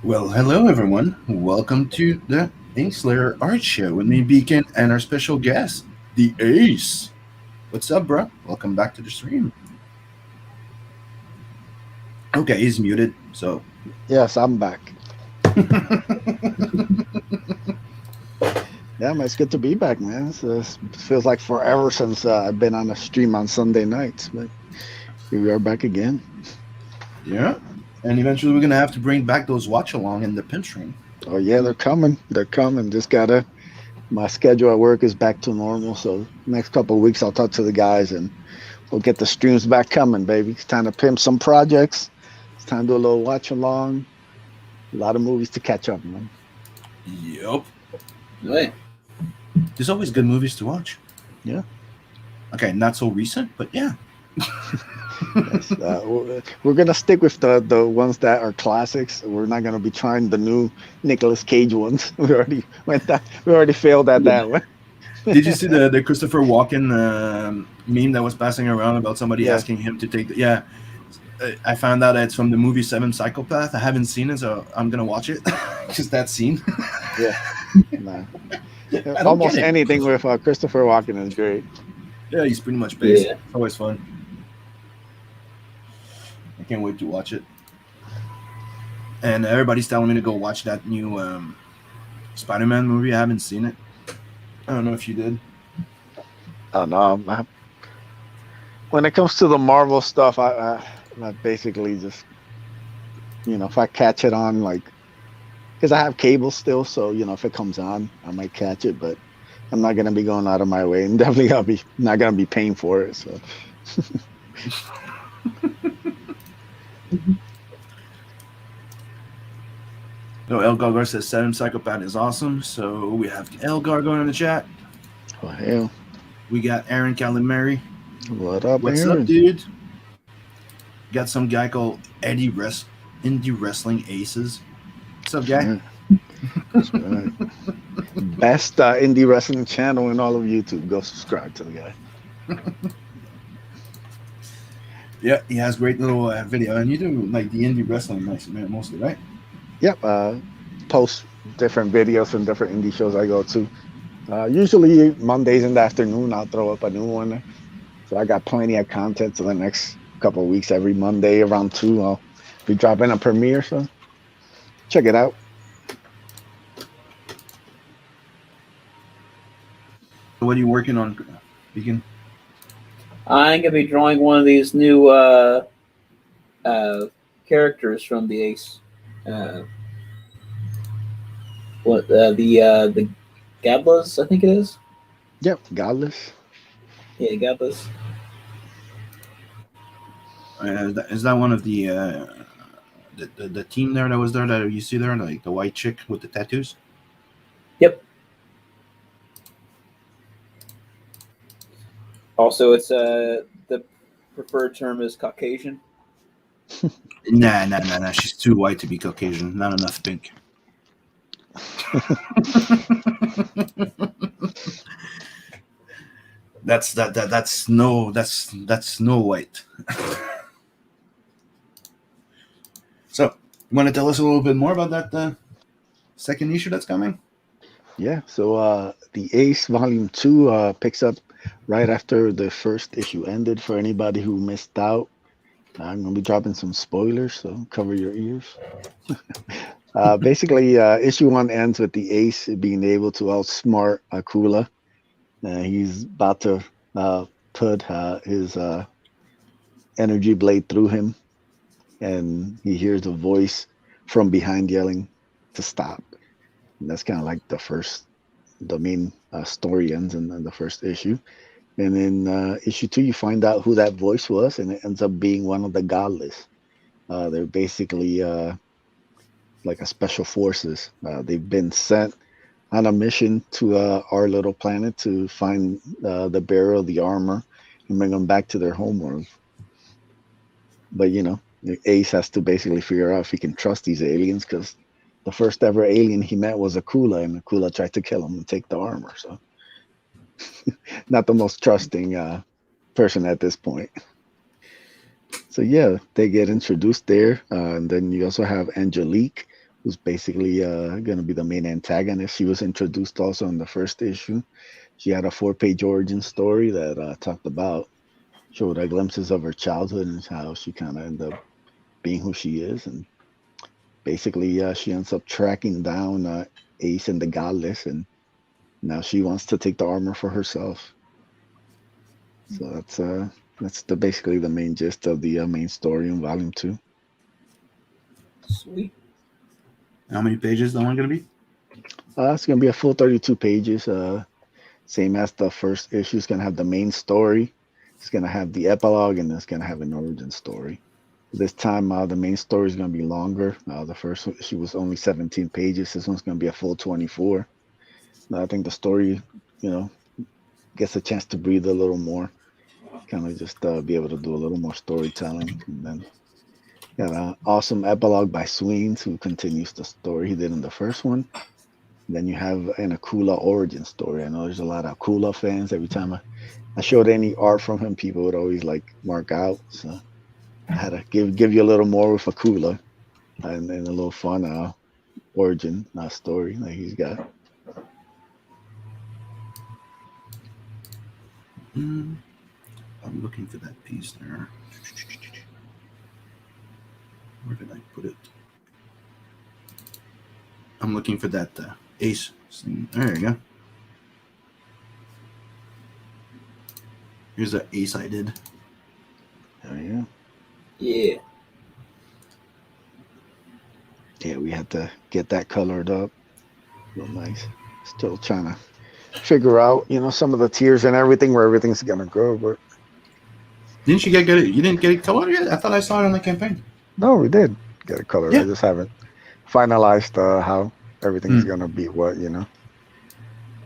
Well, hello everyone. Welcome to the INKSLAYER Art Show with me, Beacon, and our special guest, the Ace. What's up, bro? Welcome back to the stream. Okay, he's muted, so. Yes, I'm back. Yeah, man, it's good to be back, man. It feels like forever since I've been on a stream on Sunday nights, but here we are back again. Yeah, and eventually we're gonna have to bring back those watch along in the pin stream. Oh yeah, they're coming. They're coming. Just gotta. My schedule at work is back to normal, so next couple of weeks I'll talk to the guys and we'll get the streams back coming, baby. It's time to pimp some projects. It's time to do a little watch along. A lot of movies to catch up, man. Yep. Right. There's always good movies to watch. Yeah. Okay, not so recent, but yeah. Yes, we're gonna stick with the ones that are classics. We're not gonna be trying the new Nicolas Cage ones. We already went that. We already failed at that one. Did you see the Christopher Walken meme that was passing around about somebody asking him to take? Yeah, I found out it's from the movie Seven Psychopath. I haven't seen it, so I'm gonna watch it. Just that scene. Yeah. Nah. Almost anything with Christopher Walken is great. Yeah, he's pretty much based. Yeah. It's always fun. I can't wait to watch it. And everybody's telling me to go watch that new Spider-Man movie. I haven't seen it. I don't know if you did. Oh no, when it comes to the Marvel stuff, I basically just, if I catch it on, like, because I have cable still, so if it comes on, I might catch it, but I'm not gonna be going out of my way, and definitely not gonna be paying for it. So. No, El Gargar says Seven Psychopath is awesome. So we have El Gargar in the chat. Oh hell. We got Aaron Calimari. What up, What's Aaron? up, dude? Got some guy called Indie Wrestling Aces. What's up, guy? That's right. Best indie wrestling channel in all of YouTube. Go subscribe to the guy. Yeah, he has great little video, and you do like the indie wrestling mostly, right? Yep. Post different videos from different indie shows I go to. Usually Mondays in the afternoon, I'll throw up a new one. So I got plenty of content for the next couple of weeks. Every Monday around 2, I'll be dropping a premiere. So check it out. What are you working on, Beacon? I'm gonna be drawing one of these new characters from the Ace. The Gablas, I think it is. Yep, Godless. Yeah, Gablas. Is that one of the team there that was there that you see there, like the white chick with the tattoos? Yep. Also, it's the preferred term is Caucasian. Nah. She's too white to be Caucasian. Not enough pink. That's Snow White. So, you want to tell us a little bit more about that second issue that's coming. Yeah, so the Ace Volume 2 picks up right after the first issue ended. For anybody who missed out, I'm going to be dropping some spoilers, so cover your ears. Basically, issue 1 ends with the Ace being able to outsmart Akula. He's about to put his energy blade through him, and he hears a voice from behind yelling to stop. And that's kind of like the main story ends in the first issue. And in issue 2, you find out who that voice was, and it ends up being one of the Godless. They're basically like a special forces. They've been sent on a mission to our little planet to find the bearer of the armor and bring them back to their homeworld. But Ace has to basically figure out if he can trust these aliens, because the first ever alien he met was Akula, and Akula tried to kill him and take the armor. So not the most trusting person at this point. So yeah, they get introduced there, and then you also have Angelique, who's basically going to be the main antagonist. She was introduced also in the first issue. She had a 4-page origin story that showed glimpses of her childhood and how she kind of ended up being who she is. And basically, she ends up tracking down Ace and the Godless, and now she wants to take the armor for herself. So that's basically the main gist of the main story in Volume 2. Sweet. How many pages is that one going to be? It's going to be a full 32 pages. Same as the first issue. It's going to have the main story. It's going to have the epilogue, and it's going to have an origin story. This time, the main story is going to be longer. The first issue was only 17 pages. This one's going to be a full 24. I think the story, gets a chance to breathe a little more. Kind of just be able to do a little more storytelling. And then got an awesome epilogue by Sweens, who continues the story he did in the first one. And then you have an Akula origin story. I know there's a lot of Akula fans. Every time I showed any art from him, people would always mark out. So I had to give you a little more with Akula and a little fun origin story that he's got. I'm looking for that piece there. Where did I put it? I'm looking for that Ace thing. There you go. Here's the Ace I did. Oh yeah. Yeah. Yeah, we had to get that colored up. Real nice. Still trying to figure out, some of the tiers and everything, where everything's gonna go. But didn't you get it? You didn't get it colored yet? I thought I saw it on the campaign. No, we did get it colored. Yeah. I just haven't finalized how everything's gonna be.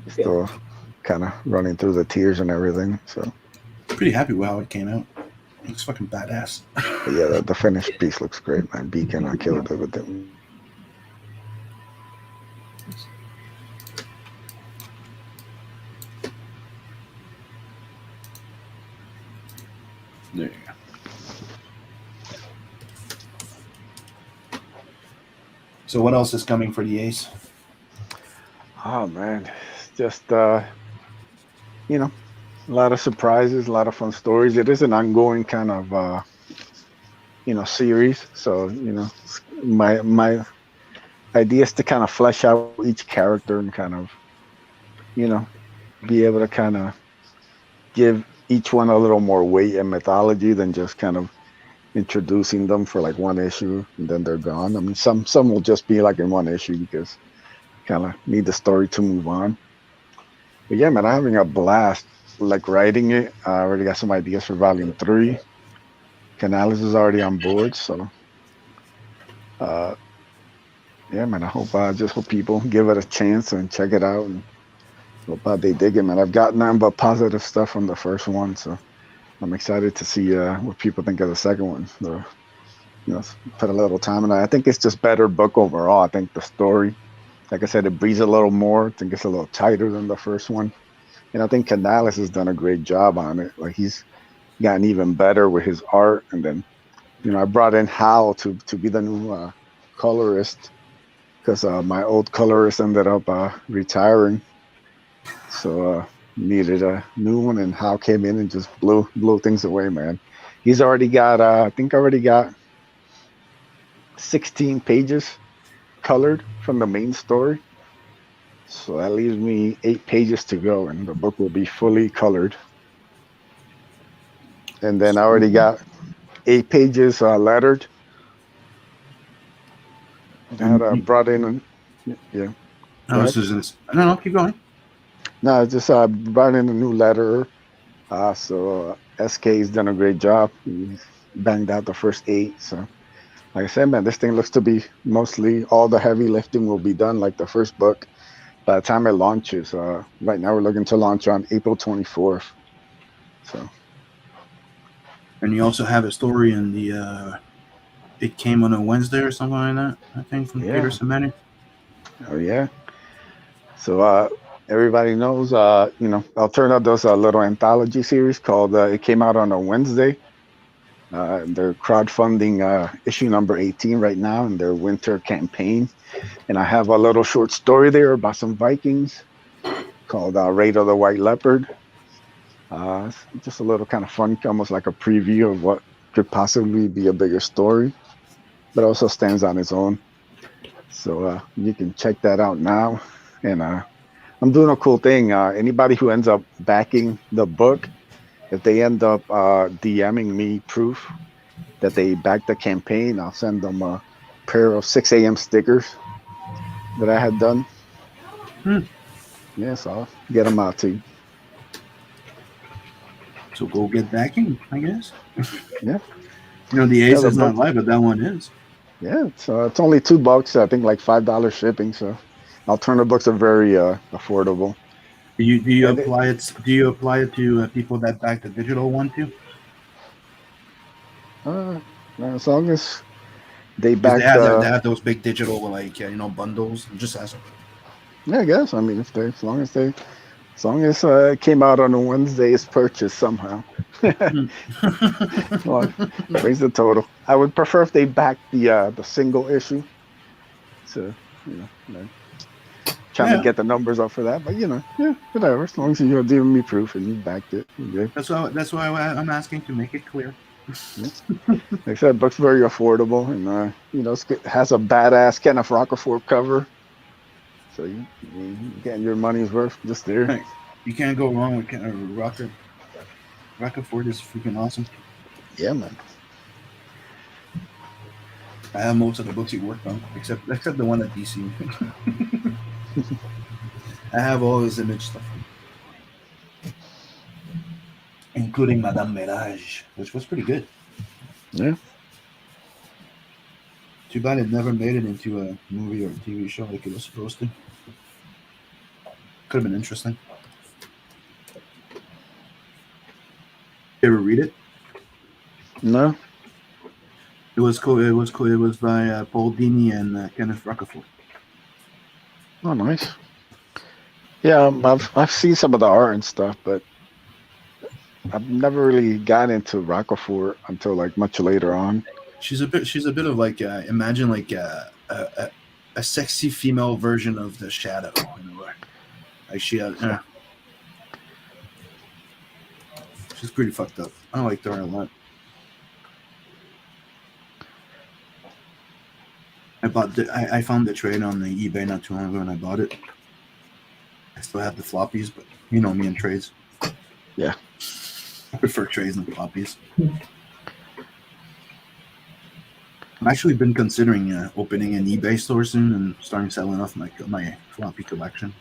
Still kind of running through the tiers and everything. So pretty happy with how it came out. It looks fucking badass. But yeah, the finished piece looks great, man. Beacon, I killed it with them. There you go. So what else is coming for the Ace? Oh man, it's just a lot of surprises, a lot of fun stories. It is an ongoing kind of series. So my idea is to kind of flesh out each character and kind of be able to kind of give each one a little more weight and mythology than just kind of introducing them for like one issue and then they're gone. I mean, some will just be like in one issue because kind of need the story to move on. But yeah, man, I'm having a blast writing it. I already got some ideas for Volume 3. Canales is already on board, so yeah, man, I just hope people give it a chance and check it out and hope they dig it, man. I've got nothing but positive stuff from the first one, so I'm excited to see what people think of the second one. So, put a little time in it. I think it's just better book overall. I think the story, like I said, it breathes a little more. I think it's a little tighter than the first one. And I think Canales has done a great job on it. Like, he's gotten even better with his art. And then, I brought in Hal to be the new colorist. because my old colorist ended up retiring. So needed a new one, and Hal came in and just blew things away, man. He's already got I think already got 16 pages colored from the main story. So that leaves me 8 pages to go, and the book will be fully colored. And then I already got 8 pages lettered. I had brought in, yeah. I was just, no, keep going. No, I just brought in a new letterer. So SK's done a great job. He banged out the first 8. So, like I said, man, this thing looks to be mostly all the heavy lifting will be done, like the first book, by the time it launches. Right now, we're looking to launch on April 24th. So. And you also have a story in the. It came on a Wednesday or something like that. I think from Peter Semeni. Oh yeah. So everybody knows, Alterna does a little anthology series called It Came Out on a Wednesday. They're crowdfunding issue number 18 right now in their winter campaign. And I have a little short story there about some Vikings called Raid of the White Leopard. Just a little kind of fun, almost like a preview of what could possibly be a bigger story, but also stands on its own. So you can check that out now. And I'm doing a cool thing. Anybody who ends up backing the book, if they end up DMing me proof that they backed the campaign, I'll send them a pair of 6 a.m. stickers that I had done. Yes, I'll get them out to you. So go get backing, I guess. Yeah. The Ace is not live, but that one is. Yeah, it's only $2. I think like $5 shipping. So Alternative books are very affordable. Do you apply it? Do you apply it to people that back the digital one too? As long as they back they have those big digital bundles. I'm just asking. Yeah, I guess. I mean, as long as it came out on a Wednesday, it's purchased somehow. Well, raise the total. I would prefer if they back the single issue. So trying to get the numbers up for that, but whatever. As long as you're giving me proof and you backed it, you're good. That's why I'm asking to make it clear. Like I said, the book's very affordable, and it has a badass Kenneth Rocafort cover. So you getting your money's worth just there. Right. You can't go wrong with Rocafort. Rocafort is freaking awesome. Yeah, man. I have most of the books he worked on, except the one at DC. I have all his image stuff, including Madame Mirage, which was pretty good. Yeah. Too bad it never made it into a movie or a TV show like it was supposed to. Could have been interesting. You ever read it? No. It was cool. It was cool. It was by Paul Dini and Kenneth Rocafort. Oh, nice. Yeah, I've seen some of the art and stuff, but I've never really got into Rocafort until like much later on. She's a bit of like imagine like a sexy female version of the Shadow in a way. Like she's pretty fucked up. I like her a lot. I found the trade on the eBay not too long ago and I bought it. I still have the floppies, but you know me and trades. Yeah. I prefer trades than floppies. I've actually been considering opening an eBay store soon and starting selling off my floppy collection.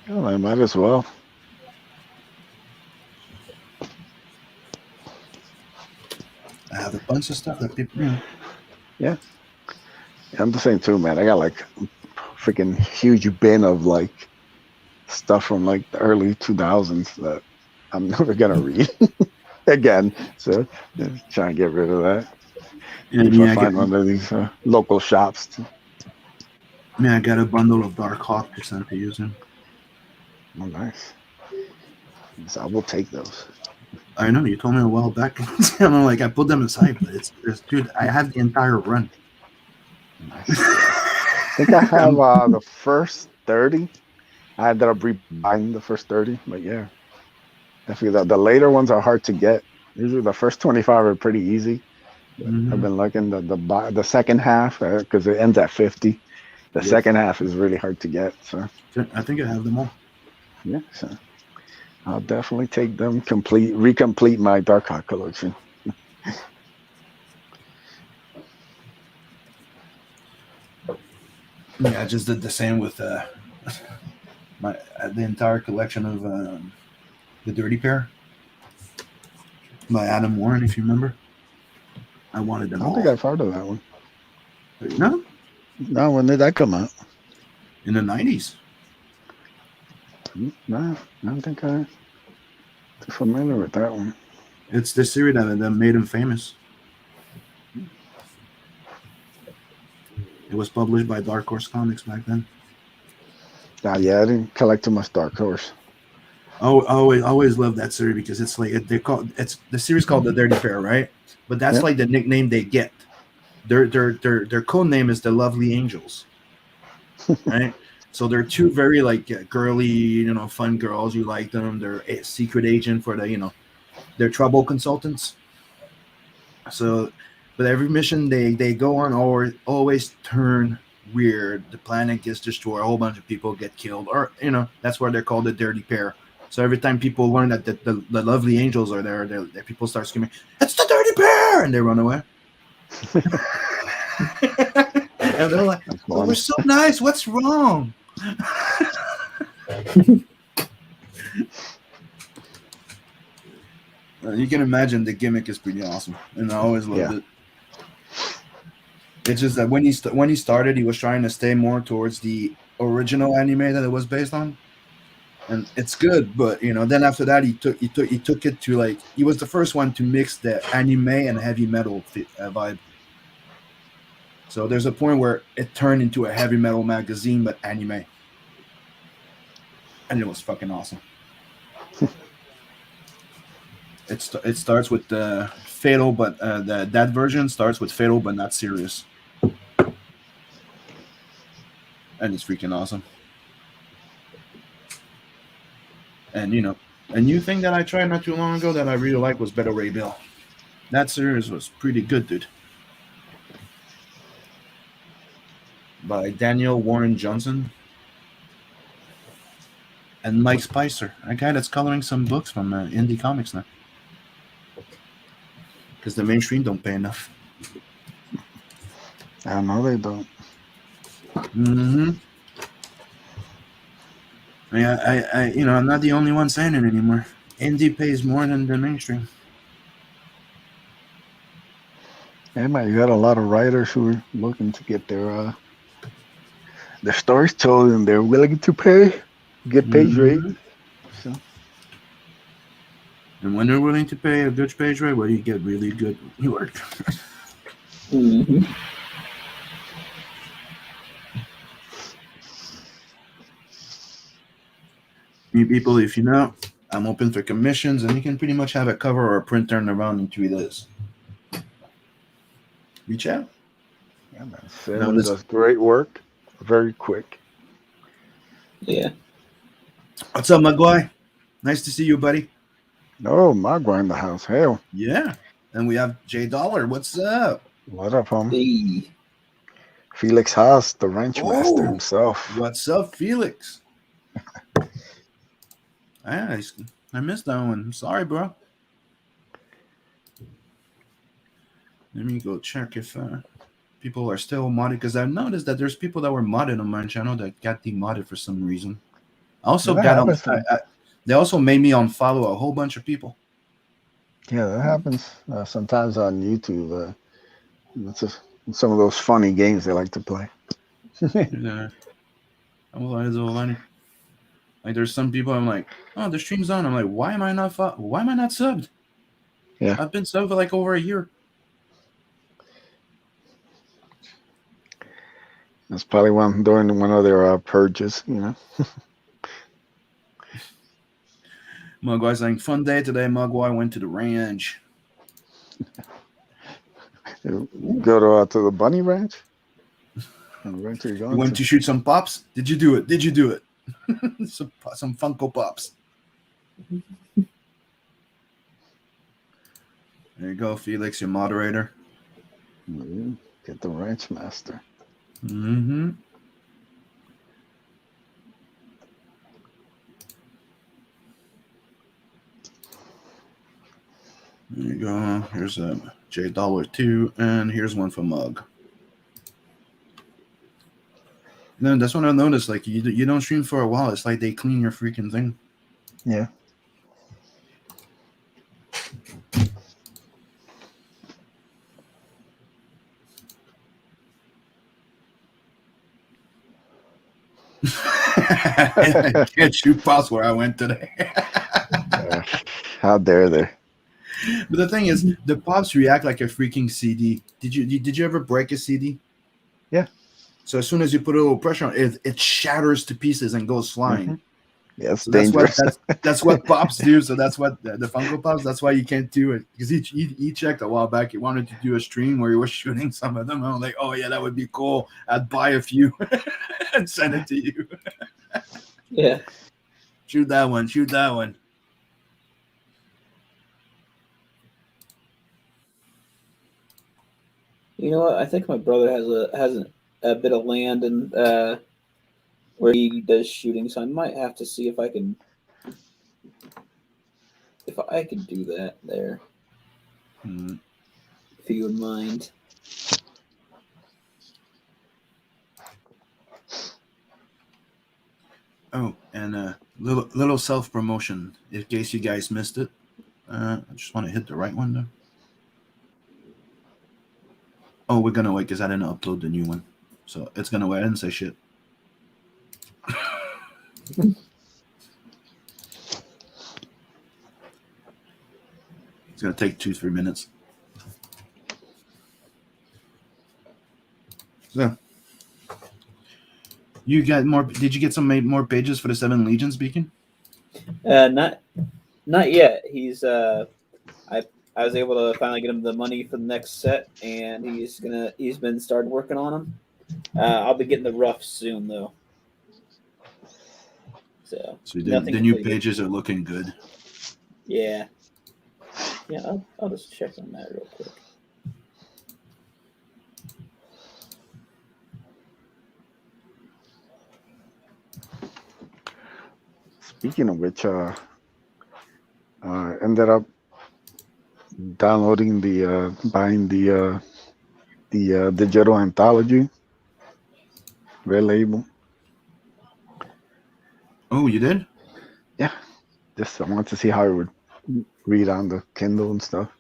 Oh, I might as well. I have a bunch of stuff that people. Yeah. I'm the same too, man. I got like a freaking huge bin of like stuff from like the early 2000s that I'm never gonna read again. So trying to get rid of that. If I find one of these local shops. I got a bundle of Dark Hawk to send to using. Oh, nice. So I will take those. I know you told me a while back. I'm like I put them aside, but it's dude. I have the entire run. Nice. think I have the first 30. I ended up rebuying the first 30, but yeah, I feel that the later ones are hard to get. Usually the first 25 are pretty easy. But I've been looking the second half because it ends at 50. The Yes. second half is really hard to get. So I think I have them all. yeah, so I'll definitely take them, recomplete my Dark Hawk collection. Yeah, I just did the same with the entire collection of the Dirty Pair by Adam Warren, if you remember. I wanted I them don't all. think I've heard of that one. No, No, when did that come out? in the 90s. No, I don't think I'm too familiar with that one. It's the series that made him famous. It was published by Dark Horse Comics back then. Yeah, I didn't collect too much Dark Horse. Oh, I always loved that series because it's like it's the series called the Dirty Pair, right? But that's like the nickname they get. Their code name is the Lovely Angels, right? So they're two very like girly, fun girls. You like them. They're a secret agent for they're trouble consultants. So, but every mission they go on always turn weird. The planet gets destroyed. A whole bunch of people get killed, or that's why they're called the Dirty Pair. So every time people learn that the Lovely Angels are there, people start screaming, "It's the Dirty Pair!" and they run away. And they're like, "Oh, we're so nice. What's wrong?" You can imagine the gimmick is pretty awesome, and I always loved it. It's just that when he started, he was trying to stay more towards the original anime that it was based on, and it's good. But then after that, he took it to like he was the first one to mix the anime and heavy metal vibe. So there's a point where it turned into a heavy metal magazine, but anime, and it was fucking awesome. It starts with fatal, but that version starts with fatal, but not serious, and it's freaking awesome. And a new thing that I tried not too long ago that I really liked was Better Ray Bill. That series was pretty good, dude. By Daniel Warren Johnson and Mike Spicer, a guy that's coloring some books from indie comics now. Because the mainstream don't pay enough. I know they don't. I I'm not the only one saying it anymore. Indie pays more than the mainstream. Hey man, you got a lot of writers who are looking to get their stories told, and they're willing to pay good page rate. So. And when they're willing to pay a good page rate, well, you get really good work. Me people, if you know, I'm open for commissions, and you can pretty much have a cover or a print turned around in 3 days. Reach out. Yeah, man. Sam does great work, very quick. Yeah. What's up, Maguire? Nice to see you, buddy. Oh, Maguire in the house. Hell. Yeah. And we have J Dollar. What's up? What up, homie? Hey. Felix Haas, the ranch master himself. What's up, Felix? I missed that one. I'm sorry, bro. Let me go check if people are still modded, because I've noticed that there's people that were modded on my channel that got demodded for some reason. I also they also made me unfollow a whole bunch of people. Yeah, that happens sometimes on YouTube. It's just some of those funny games they like to play. Like there's some people I'm like, oh, the stream's on. I'm like, why am I not subbed? Yeah, I've been subbed for like over a year. That's probably during one of their purges, Mugwai's saying, fun day today. Mugwai went to the ranch. Go to the bunny ranch? Where are you You going went to shoot some pops? Did you do it? Did you do it? some Funko Pops. There you go, Felix, your moderator. Get the ranch master. Mm-hmm. There you go. Here's a $J2, and here's one for Mug. Then that's what I noticed. Like you don't stream for a while. It's like they clean your freaking thing. Yeah. I can't shoot pops where I went today. How dare they? But the thing is, the pops react like a freaking CD. Did you ever break a CD? Yeah. So as soon as you put a little pressure on it, it shatters to pieces and goes flying. Mm-hmm. Yeah, it's so dangerous. That's what pops do. So that's what the Funko Pops. That's why you can't do it, because he checked a while back. He wanted to do a stream where he was shooting some of them. I was like, oh yeah, that would be cool. I'd buy a few and send it to you. Yeah. Shoot that one. Shoot that one. You know what? I think my brother has a bit of land and where he does shooting, so I might have to see if I can do that there. If you would mind. Oh, and little self promotion in case you guys missed it. I just want to hit the right one though. Oh, we're gonna wait because I didn't upload the new one, so it's gonna wait. I didn't say shit. It's gonna take 2-3 minutes. So, you got more? Did you get some more pages for the 7 Legions beacon? Not yet. He's I was able to finally get him the money for the next set, and he's been started working on them. I'll be getting the rough soon though. So the new pages are looking good. Yeah. Yeah, I'll just check on that real quick. Speaking of which, ended up downloading buying the digital anthology, Red Label. Oh, you did? Yeah. Just I wanted to see how it would read on the Kindle and stuff.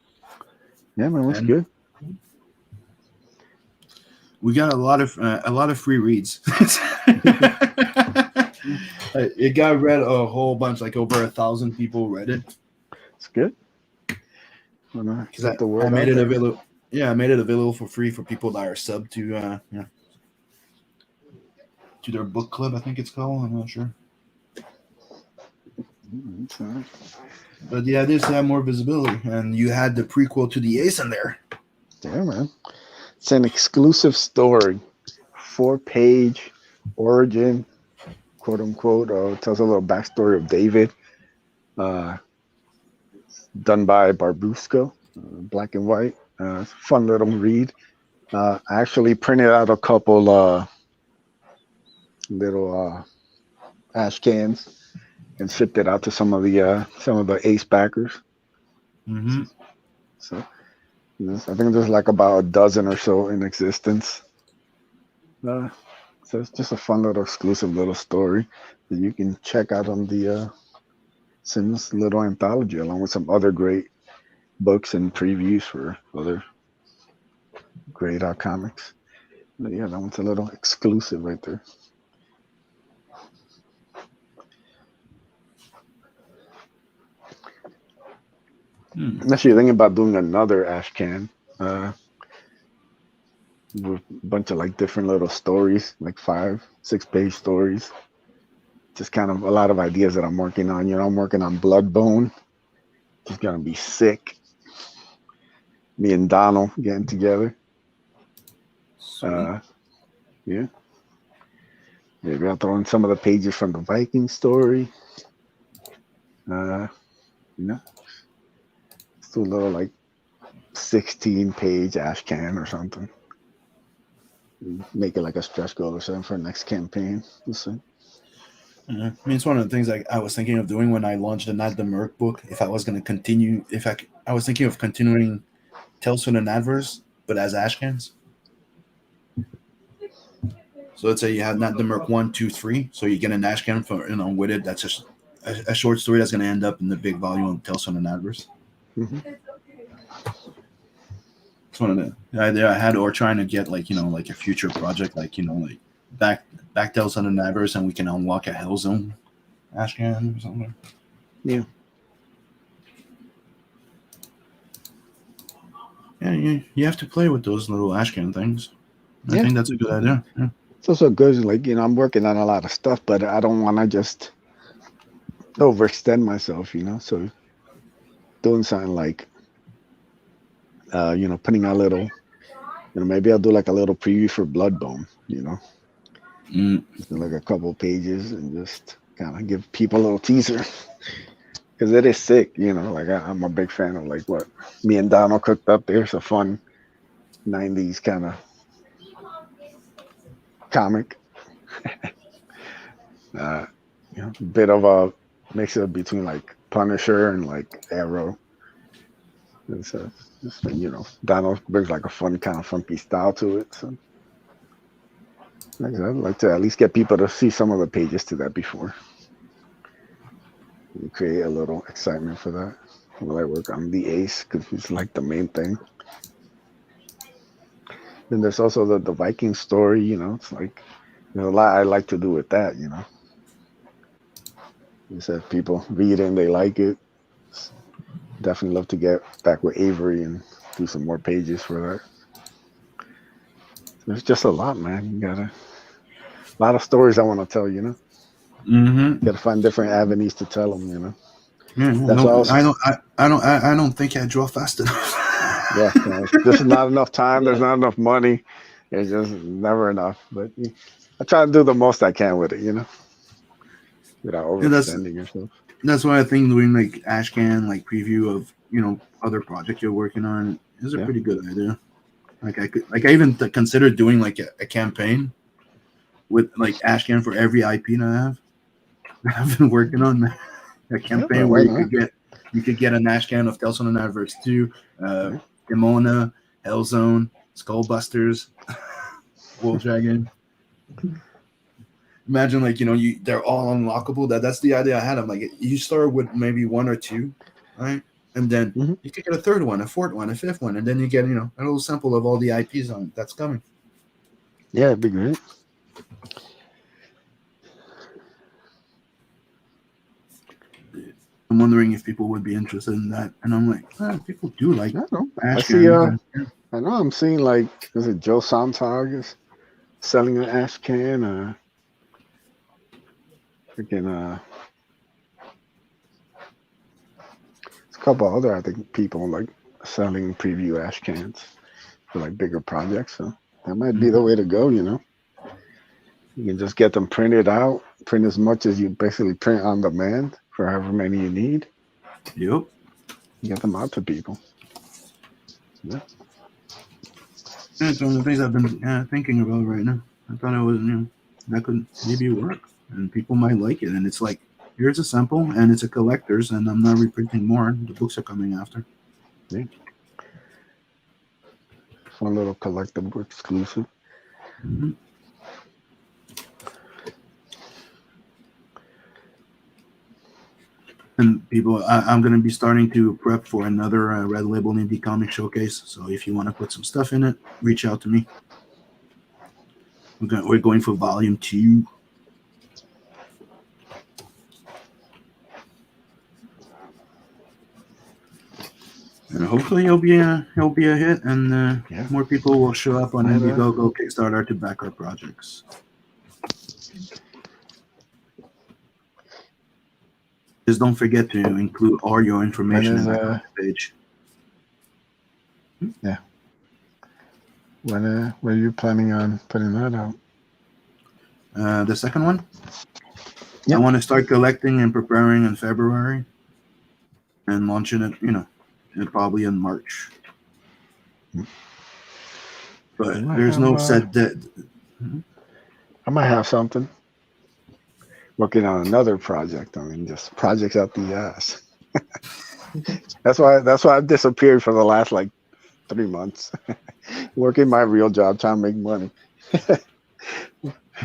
Yeah, man, it looks good. We got a lot of free reads. It got read a whole bunch, like over 1,000 people read it. It's good. Because I made it available. Yeah, I made it available for free for people that are subbed to to their book club. I think it's called. I'm not sure. But yeah, this had more visibility, and you had the prequel to the Ace in there. Yeah, man. It's an exclusive story, 4-page origin, quote unquote. It tells a little backstory of David, done by Barbusco, black and white. Fun little read. I actually printed out a couple little ash cans and shipped it out to some of the Ace backers. Mm-hmm. So I think there's like about a dozen or so in existence. So it's just a fun little exclusive little story that you can check out on the Sims little anthology, along with some other great books and previews for other great comics. But yeah, that one's a little exclusive right there. I'm actually thinking about doing another ash can with a bunch of like different little stories, like 5-6 page stories. Just kind of a lot of ideas that I'm working on. I'm working on Bloodbone. It's gonna be sick. Me and Donald getting together. Yeah. Maybe I'll throw in some of the pages from the Viking story. You know, let's do a little like 16-page ash can or something. Make it like a stretch goal or something for next campaign. We'll see. Yeah. I mean, it's one of the things I was thinking of doing when I launched the Not the Merc book. If I was going to continue, I was thinking of continuing Tales from the Nadverse, but as Ashcans. So let's say you have Not the Merc 1, 2, 3. So you get an Ashcan for with it. That's just a short story that's going to end up in the big volume of Tales from the Nadverse. Mm-hmm. It's one of the idea I had, or trying to get like a future project, like like back Tales from the Nadverse, and we can unlock a Hell Zone Ashcan or something. Yeah. Yeah, you have to play with those little Ashcan things. I think that's a good idea. Yeah. It's also good, like, I'm working on a lot of stuff, but I don't want to just overextend myself, so doing something like, putting a little, maybe I'll do like a little preview for Bloodbone, just like a couple pages and just kind of give people a little teaser. Because it is sick, like I'm a big fan of like what me and Donald cooked up there. It's a fun 90s kind of comic. Bit of a mixture between like Punisher and like Arrow. And so, just, Donald brings like a fun kind of funky style to it. So, like I said, I'd like to at least get people to see some of the pages to that before. And create a little excitement for that while I work on the Ace, because it's like the main thing. Then there's also the Viking story, it's like there's a lot I like to do with that, You said people read it and they like it. Definitely love to get back with Avery and do some more pages for that. There's just a lot, man. You got a lot of stories I want to tell, Mm-hmm. Got to find different avenues to tell them, Yeah, That's I don't think I draw fast enough. Yeah, there's not enough time. There's not enough money. It's just never enough. But I try to do the most I can with it, without overextending yourself. That's why I think doing like Ashcan, like preview of other projects you're working on is a pretty good idea. Like I even considered doing like a campaign with like Ashcan for every IP that I've been working on a campaign where you could get an Ashcan of Tales from the Nadverse 2, Demona, Hellzone, Skullbusters, Wolf Dragon. Imagine like they're all unlockable. That's the idea I had. I'm like, you start with maybe one or two, right? And then you could get a third one, a fourth one, a fifth one, and then you get a little sample of all the IPs on that's coming. Yeah, it'd be great. I'm wondering if people would be interested in that, and I'm like, people do like. I know. Ashcan. I know. I'm seeing like, is it Joe Sontag is selling an Ashcan? Freaking there's a couple other, I think, people like selling preview Ashcans for like bigger projects. So that might be the way to go. You can just get them printed out, print as much as you basically print on demand for however many you need. Yep. Get them out to people. Yeah. It's one of the things I've been thinking about right now. I thought it was, that could maybe work, and people might like it. And it's like, here's a sample, and it's a collector's, and I'm not reprinting more. The books are coming after. Yeah. Fun little collectible exclusive. Mm-hmm. And people, I'm going to be starting to prep for another Red Label Indie Comic Showcase. So if you want to put some stuff in it, reach out to me. We're going for Volume 2. And hopefully it'll be a hit, and more people will show up on Indiegogo Kickstarter to back our projects. Just don't forget to include all your information in the page. Yeah. When are you planning on putting that out? The second one, Yeah. I want to start collecting and preparing in February, and launching it. Probably in March. But there's no set dead. I might have something. Working on another project. I mean, just projects out the ass. That's why I've disappeared for the last like 3 months. Working my real job, trying to make money.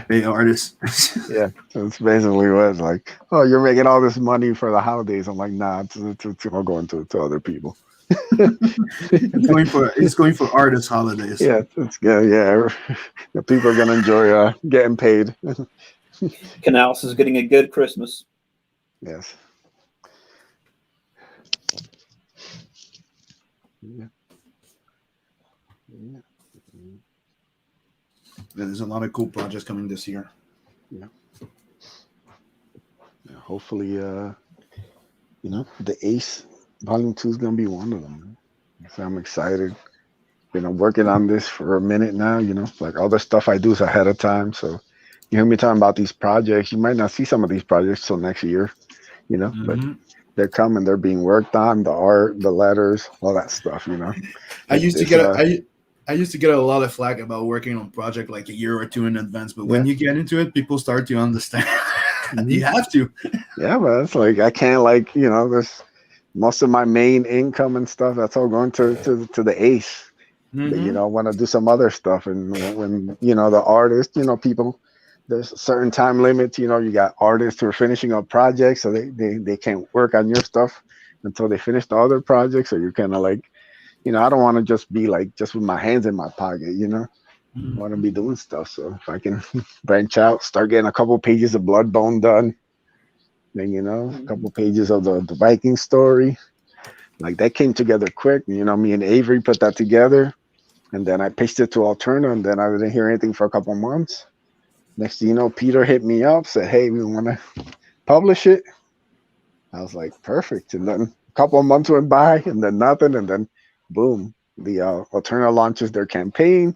Hey, artists. Yeah, that's basically what it's like. Oh, you're making all this money for the holidays. I'm like, nah, it's all going to other people. It's going for artist holidays. Yeah, it's good. Yeah, the people are gonna enjoy getting paid. Canals is getting a good Christmas. Yes. Yeah. Yeah. There's a lot of cool projects coming this year. Yeah. Hopefully, the Ace Volume 2 is gonna be one of them. So I'm excited. Been working on this for a minute now. Like all the stuff I do is ahead of time. So you hear me talking about these projects. You might not see some of these projects till next year. But they're coming. They're being worked on. The art, the letters, all that stuff. I used to get a lot of flack about working on project like a year or two in advance. But when you get into it, people start to understand. You have to. Yeah, but it's like I can't there's most of my main income and stuff. That's all going to the Ace. Mm-hmm. But, want to do some other stuff. And when the artist, people, there's certain time limits. You got artists who are finishing up projects, so they can't work on your stuff until they finish the other projects. So you're kind of like, I don't want to just be like just with my hands in my pocket. I want to be doing stuff. So if I can branch out, start getting a couple pages of Bloodbone done, then a couple pages of the Viking story, like that came together quick. Me and Avery put that together. And then I pitched it to Alterna, and then I didn't hear anything for a couple months. Next thing you know, Peter hit me up, said, hey, we want to publish it. I was like, perfect. And then a couple of months went by, and then nothing. And then, boom, the Alterna launches their campaign.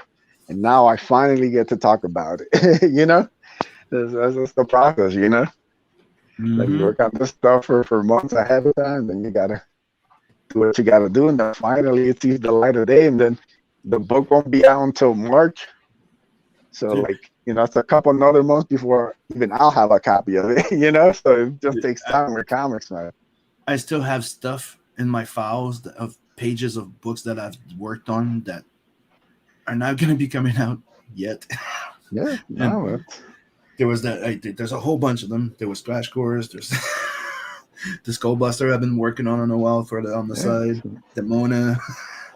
And now I finally get to talk about it. That's the process, Like you work on this stuff for months ahead of time, then you got to do what you got to do. And then finally it sees the light of day, and then the book won't be out until March. So it's a couple another months before even I'll have a copy of it, So it just takes time with comics, man. I still have stuff in my files of pages of books that I've worked on that are not going to be coming out yet. Yeah, no, there was there's a whole bunch of them. There was Crash Course. There's the Skullbuster I've been working on a while on the side. Demona.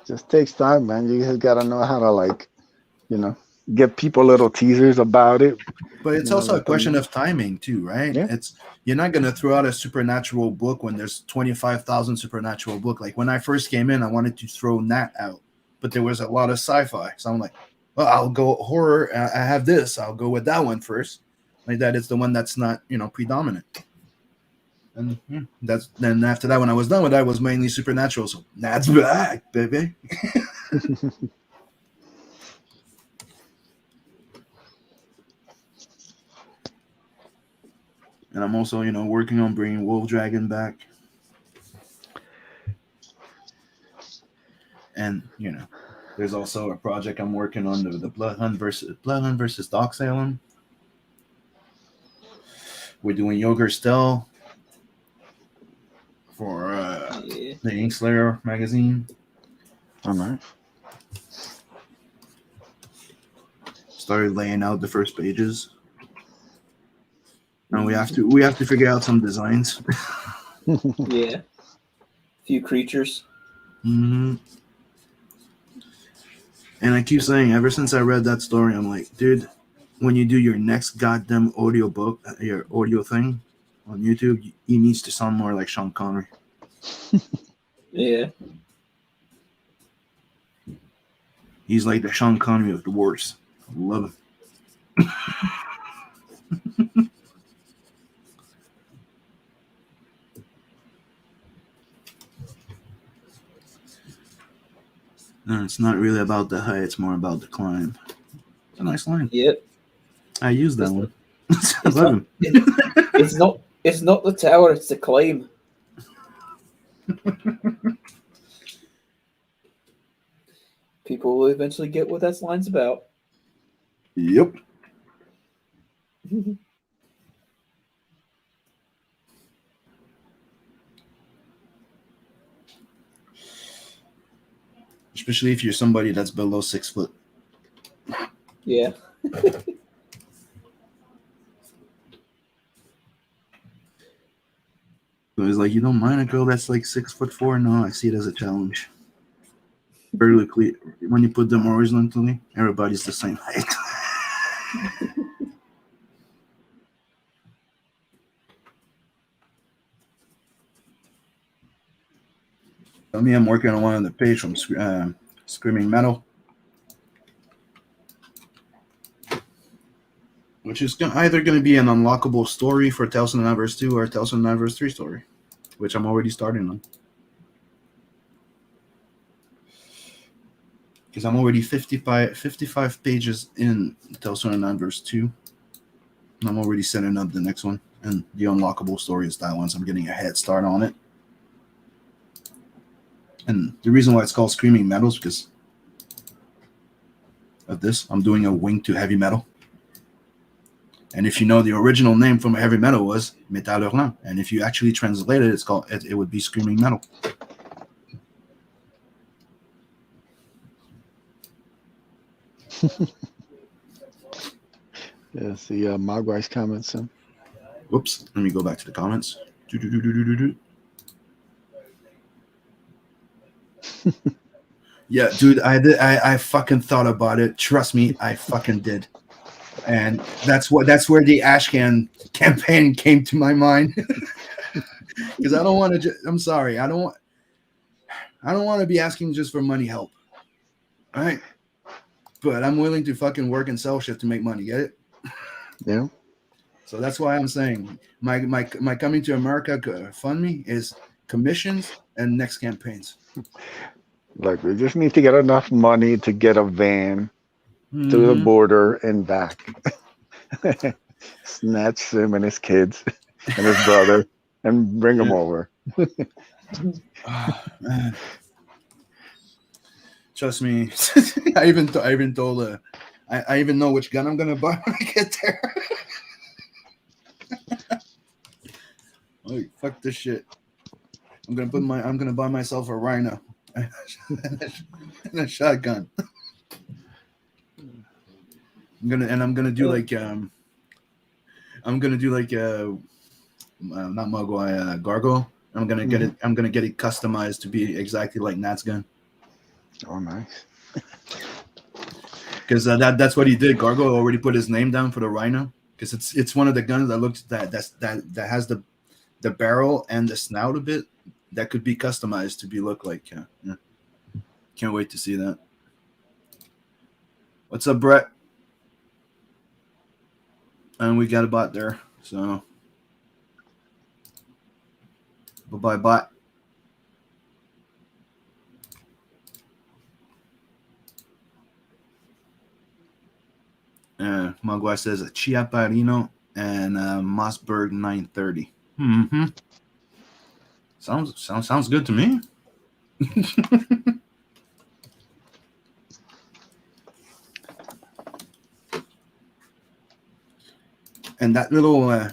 Just takes time, man. You just gotta know how to give people little teasers about it. But it's also a question of timing too, right? Yeah. You're not gonna throw out a supernatural book when there's 25,000 supernatural book. Like when I first came in, I wanted to throw that out, but there was a lot of sci-fi, so I'm like, well, I'll go horror. I have this. I'll go with that one first. Like that, it's the one that's not predominant. And then after that, when I was done with that, it was mainly supernatural. So that's back, baby. And I'm also, working on bringing Wolf Dragon back. And there's also a project I'm working on, the Bloodhunt versus Doc Salem. We're doing Yogurt Still for the INKSLAYER magazine. Oh, nice. Started laying out the first pages. Now we have to figure out some designs. Yeah, a few creatures. Mm-hmm. And I keep saying, ever since I read that story, I'm like, dude, when you do your next goddamn audio book, your audio thing on YouTube, he needs to sound more like Sean Connery. Yeah. He's like the Sean Connery of the wars. I love him. No, it's not really about the height, it's more about the climb. It's a nice line. Yep. I use that one. 11. It's not the tower, it's the claim. People will eventually get what that line's about. Yep. Especially if you're somebody that's below 6 foot. Yeah. So it's like, you don't mind a girl that's like 6'4"? No, I see it as a challenge. Vertically, when you put them horizontally, everybody's the same height. Tell me I'm working on one on the page from Screaming Metal, which is either going to be an unlockable story for Tales from the Night 2 or Tales from the Night 3 story, which I'm already starting on. Because I'm already 55 pages in Tales from the Night 2. And I'm already setting up the next one. And the unlockable story is that one, so I'm getting a head start on it. And the reason why it's called Screaming Metal is because of this. I'm doing a wing to heavy metal. And if you know, the original name from heavy metal was Metal Hurlant. And if you actually translate it, it would be Screaming Metal. Yeah, see Mogwai's comments. Whoops. Let me go back to the comments. Yeah, dude, I fucking thought about it. Trust me, I fucking did. And that's where the Ashcan campaign came to my mind. Because I don't want to. I'm sorry, I don't want to be asking just for money help. All right, but I'm willing to fucking work and sell shit to make money. Get it? Yeah. So that's why I'm saying my Coming to America fund me is commissions and next campaigns. Like, we just need to get enough money to get a van to the border and back. Snatch him and his kids and his brother and bring them over. Man. Trust me, I even told I even know which gun I'm gonna buy when I get there. Like, fuck this shit. I'm gonna buy myself a Rhino and a shotgun. I'm gonna do like not Mogwai, Gargoyle. I'm gonna get it. I'm gonna get it customized to be exactly like Nat's gun. Oh, nice. Because that's what he did. Gargoyle already put his name down for the Rhino. Because it's one of the guns that looks that has the barrel and the snout a bit that could be customized to look like. Yeah. Can't wait to see that. What's up, Brett? And we got a bot there. So bye bot. Mogwai says a Chiaparino and Mossberg 930. Sounds good to me. And that little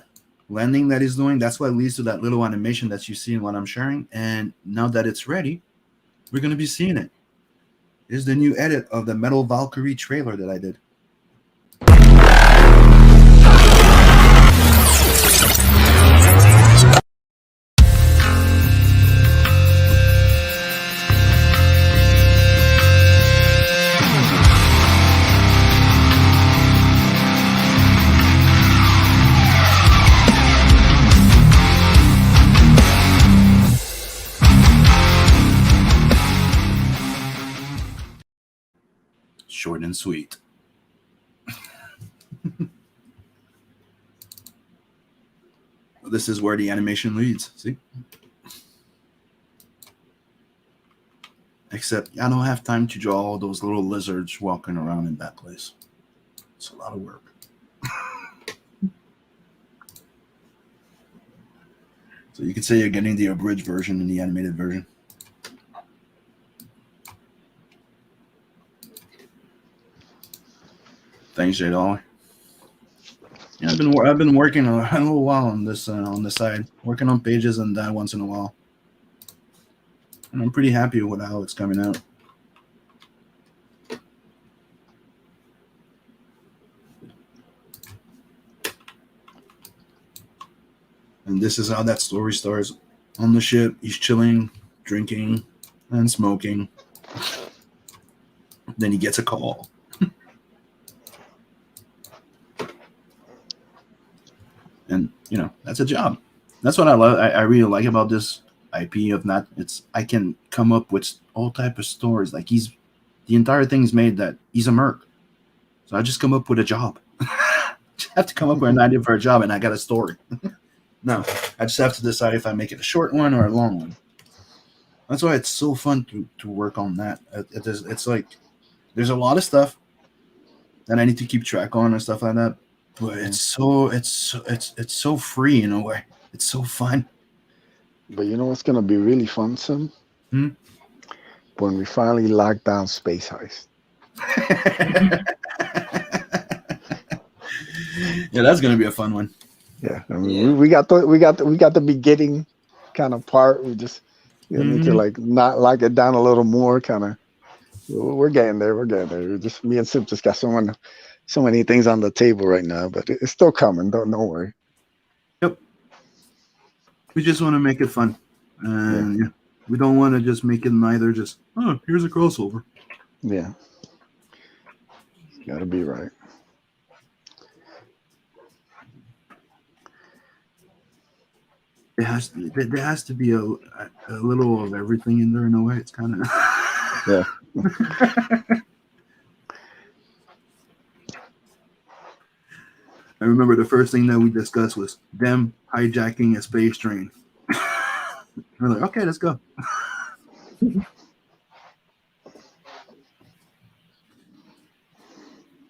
landing that he's doing, that's what leads to that little animation that you see in what I'm sharing. And now that it's ready, we're going to be seeing it. Here's the new edit of the Metal Valkyrie trailer that I did. Short and sweet. This is where the animation leads. See? Except I don't have time to draw all those little lizards walking around in that place. It's a lot of work. So you could say you're getting the abridged version and the animated version. Thanks, J Dollar. Yeah, I've been working a little while on this side, working on pages and that once in a while, and I'm pretty happy with how it's coming out. And this is how that story starts. On the ship, he's chilling, drinking, and smoking. Then he gets a call. And, you know, that's a job. That's what I love. I really like about this IP of not, I can come up with all type of stories. Like the entire thing's made that he's a merc. So I just come up with a job. I have to come up with an idea for a job and I got a story. No, I just have to decide if I make it a short one or a long one. That's why it's so fun to work on that. It's like there's a lot of stuff that I need to keep track on and stuff like that. But it's so free in a way. It's so fun. But you know what's gonna be really fun soon? When we finally lock down Space Heist. Yeah, that's gonna be a fun one. Yeah, I mean, we got the beginning kind of part. We just need to like not lock it down a little more. Kind of, we're getting there. We're getting there. Just me and Sip just got so many things on the table right now, but it's still coming. Don't worry. Yep. We just want to make it fun, and yeah, we don't want to just make it neither. Just here's a crossover. Yeah, got to be right. There has to be a little of everything in there in a way. It's kind of yeah. I remember the first thing that we discussed was them hijacking a space train. We're like, okay, let's go. And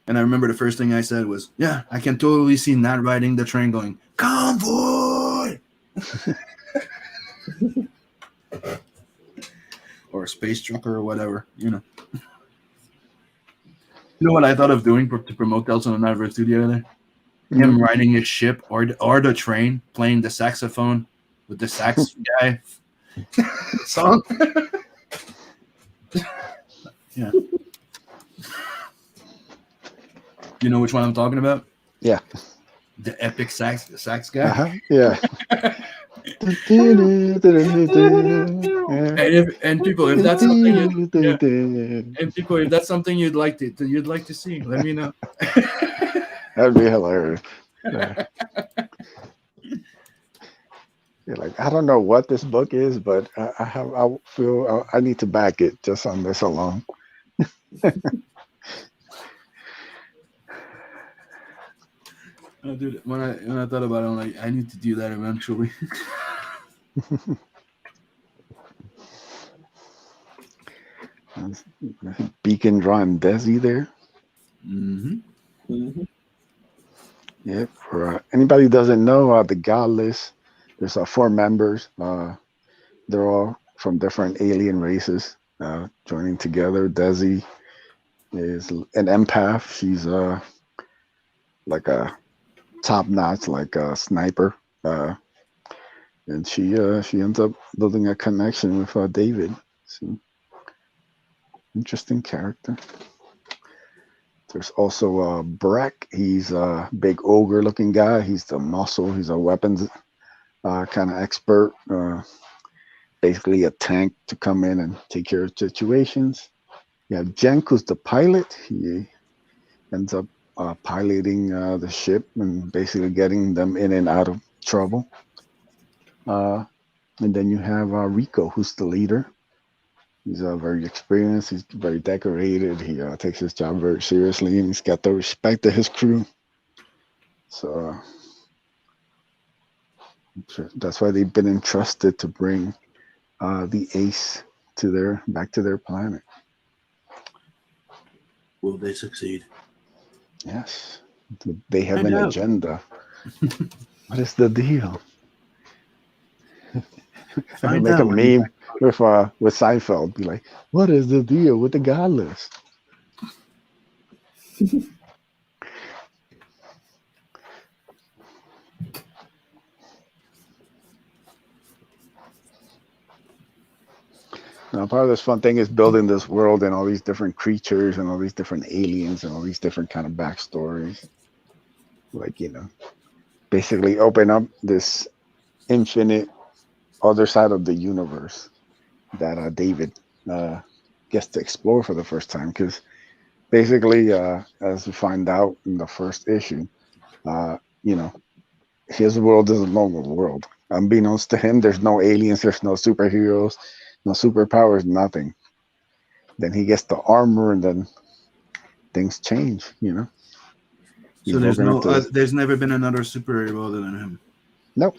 I remember the first thing I said was, yeah, I can totally see Nat riding the train going, convoy! Or a space trucker or whatever, you know. You know what I thought of doing to promote Tales from the Night Studio there? Him riding his ship or the train, playing the saxophone with the sax guy song. Yeah. You know which one I'm talking about? Yeah. The epic sax guy. Yeah. And people, if that's something you'd like to see, let me know. That'd be hilarious. Yeah. You're like, I don't know what this book is, but I feel I need to back it just on this alone. Oh, dude, when I thought about it, I'm like, I need to do that eventually. Beacon drawing Desi there. Yep. For anybody who doesn't know, the God List, there's 4 members. They're all from different alien races joining together. Desi is an empath. She's like a top-notch, like a sniper. And she ends up building a connection with David. So, interesting character. There's also Breck. He's a big ogre-looking guy. He's the muscle. He's a weapons kind of expert. Basically a tank to come in and take care of situations. You have Jenk, who's the pilot. He ends up piloting the ship and basically getting them in and out of trouble. And then you have Rico, who's the leader. He's very experienced. He's very decorated. He takes his job very seriously, and he's got the respect of his crew. So that's why they've been entrusted to bring the Ace back to their planet. Will they succeed? Yes. They have an agenda. What is the deal? Find Make a out what he- meme with Seinfeld. Be like, what is the deal with the God list? Now, part of this fun thing is building this world and all these different creatures and all these different aliens and all these different kind of backstories. Like, basically open up this infinite other side of the universe that David gets to explore for the first time. Because basically, as we find out in the first issue, uh, you know, his world is a normal world. Unbeknownst to him, there's no aliens, there's no superheroes, no superpowers, nothing. Then he gets the armor, and then things change. So He's there's woken no, up to this. there's never been another superhero other than him. Nope.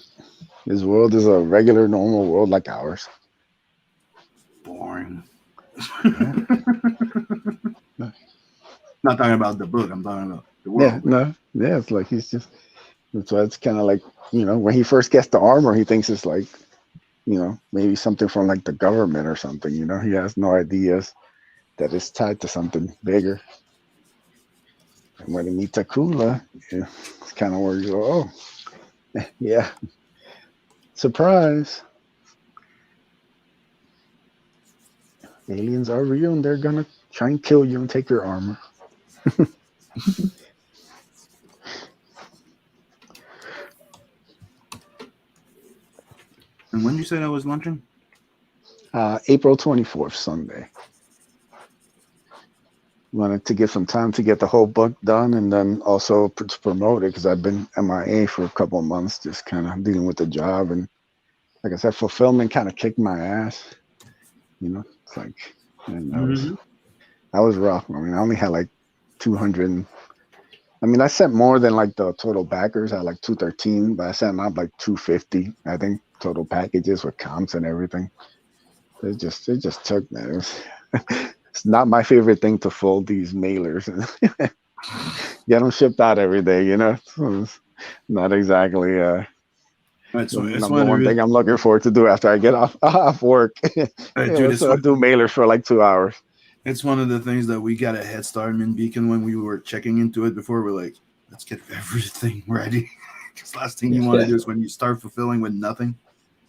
His world is a regular, normal world like ours. Boring. Yeah. Not talking about the book. I'm talking about the Yeah, world. no, yeah, it's like he's just. That's why it's kind of like when he first gets the armor, he thinks it's like maybe something from like the government or something. He has no ideas that it's tied to something bigger. And when he meets Akula, it's kind of where you go, oh, yeah, surprise. Aliens are real, and they're gonna try and kill you and take your armor. And when you said I was launching? April 24th, Sunday. Wanted to get some time to get the whole book done, and then also to promote it because I've been MIA for a couple of months, just kind of dealing with the job. And like I said, fulfillment kind of kicked my ass. It's like, and I was rough. I mean, I only had like 200. I mean, I sent more than like the total backers. I had like 213, but I sent out like 250. I think total packages with comps and everything. It just took, man. It's not my favorite thing to fold these mailers and get them shipped out every day. So it's not exactly It's number one thing I'm looking forward to do after I get off work. Dude, So I do mailers for like 2 hours. It's one of the things that we got a head start in Beacon when we were checking into it before. We're like, let's get everything ready. Because last thing you want to do is when you start fulfilling with nothing.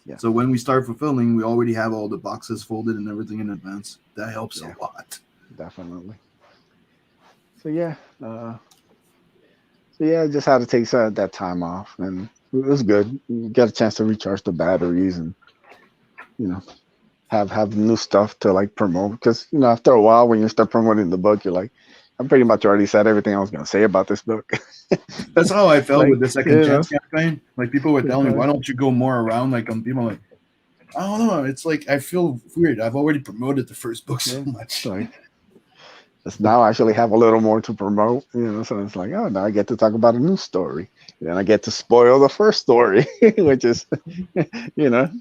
Yeah. So when we start fulfilling, we already have all the boxes folded and everything in advance. That helps a lot. Definitely. So yeah. I just had to take that time off, and it was good. You get a chance to recharge the batteries and have new stuff to like promote, because after a while when you start promoting the book, you're like, I pretty much already said everything I was going to say about this book. That's how I felt like, with the second chance campaign. Like people were telling me, why don't you go more around? Like people like, I don't know. It's like I feel weird. I've already promoted the first book so much. It's now I actually have a little more to promote, so it's like, oh, now I get to talk about a new story. Then I get to spoil the first story, which is, this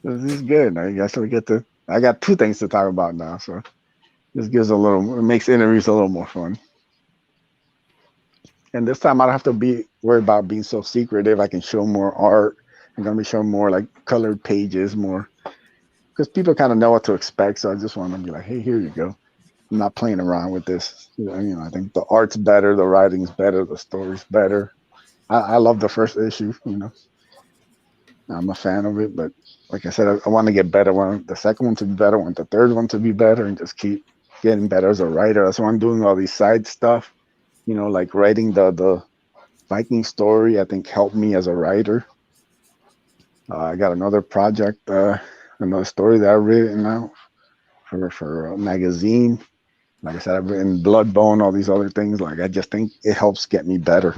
is good. I actually I got two things to talk about now. So this it makes interviews a little more fun. And this time I don't have to be worried about being so secretive. I can show more art. I'm going to be showing more like colored pages, more, because people kind of know what to expect. So I just want to be like, hey, here you go. I'm not playing around with this. I think the art's better, the writing's better, the story's better. I love the first issue. I'm a fan of it, but like I said, I want to get better. I want the second one to be better. I want the third one to be better, and just keep getting better as a writer. That's why I'm doing all these side stuff. Like writing the Viking story, I think helped me as a writer. I got another project, another story that I've written now for a magazine. Like I said, I've written Bloodbone, all these other things. Like I just think it helps get me better.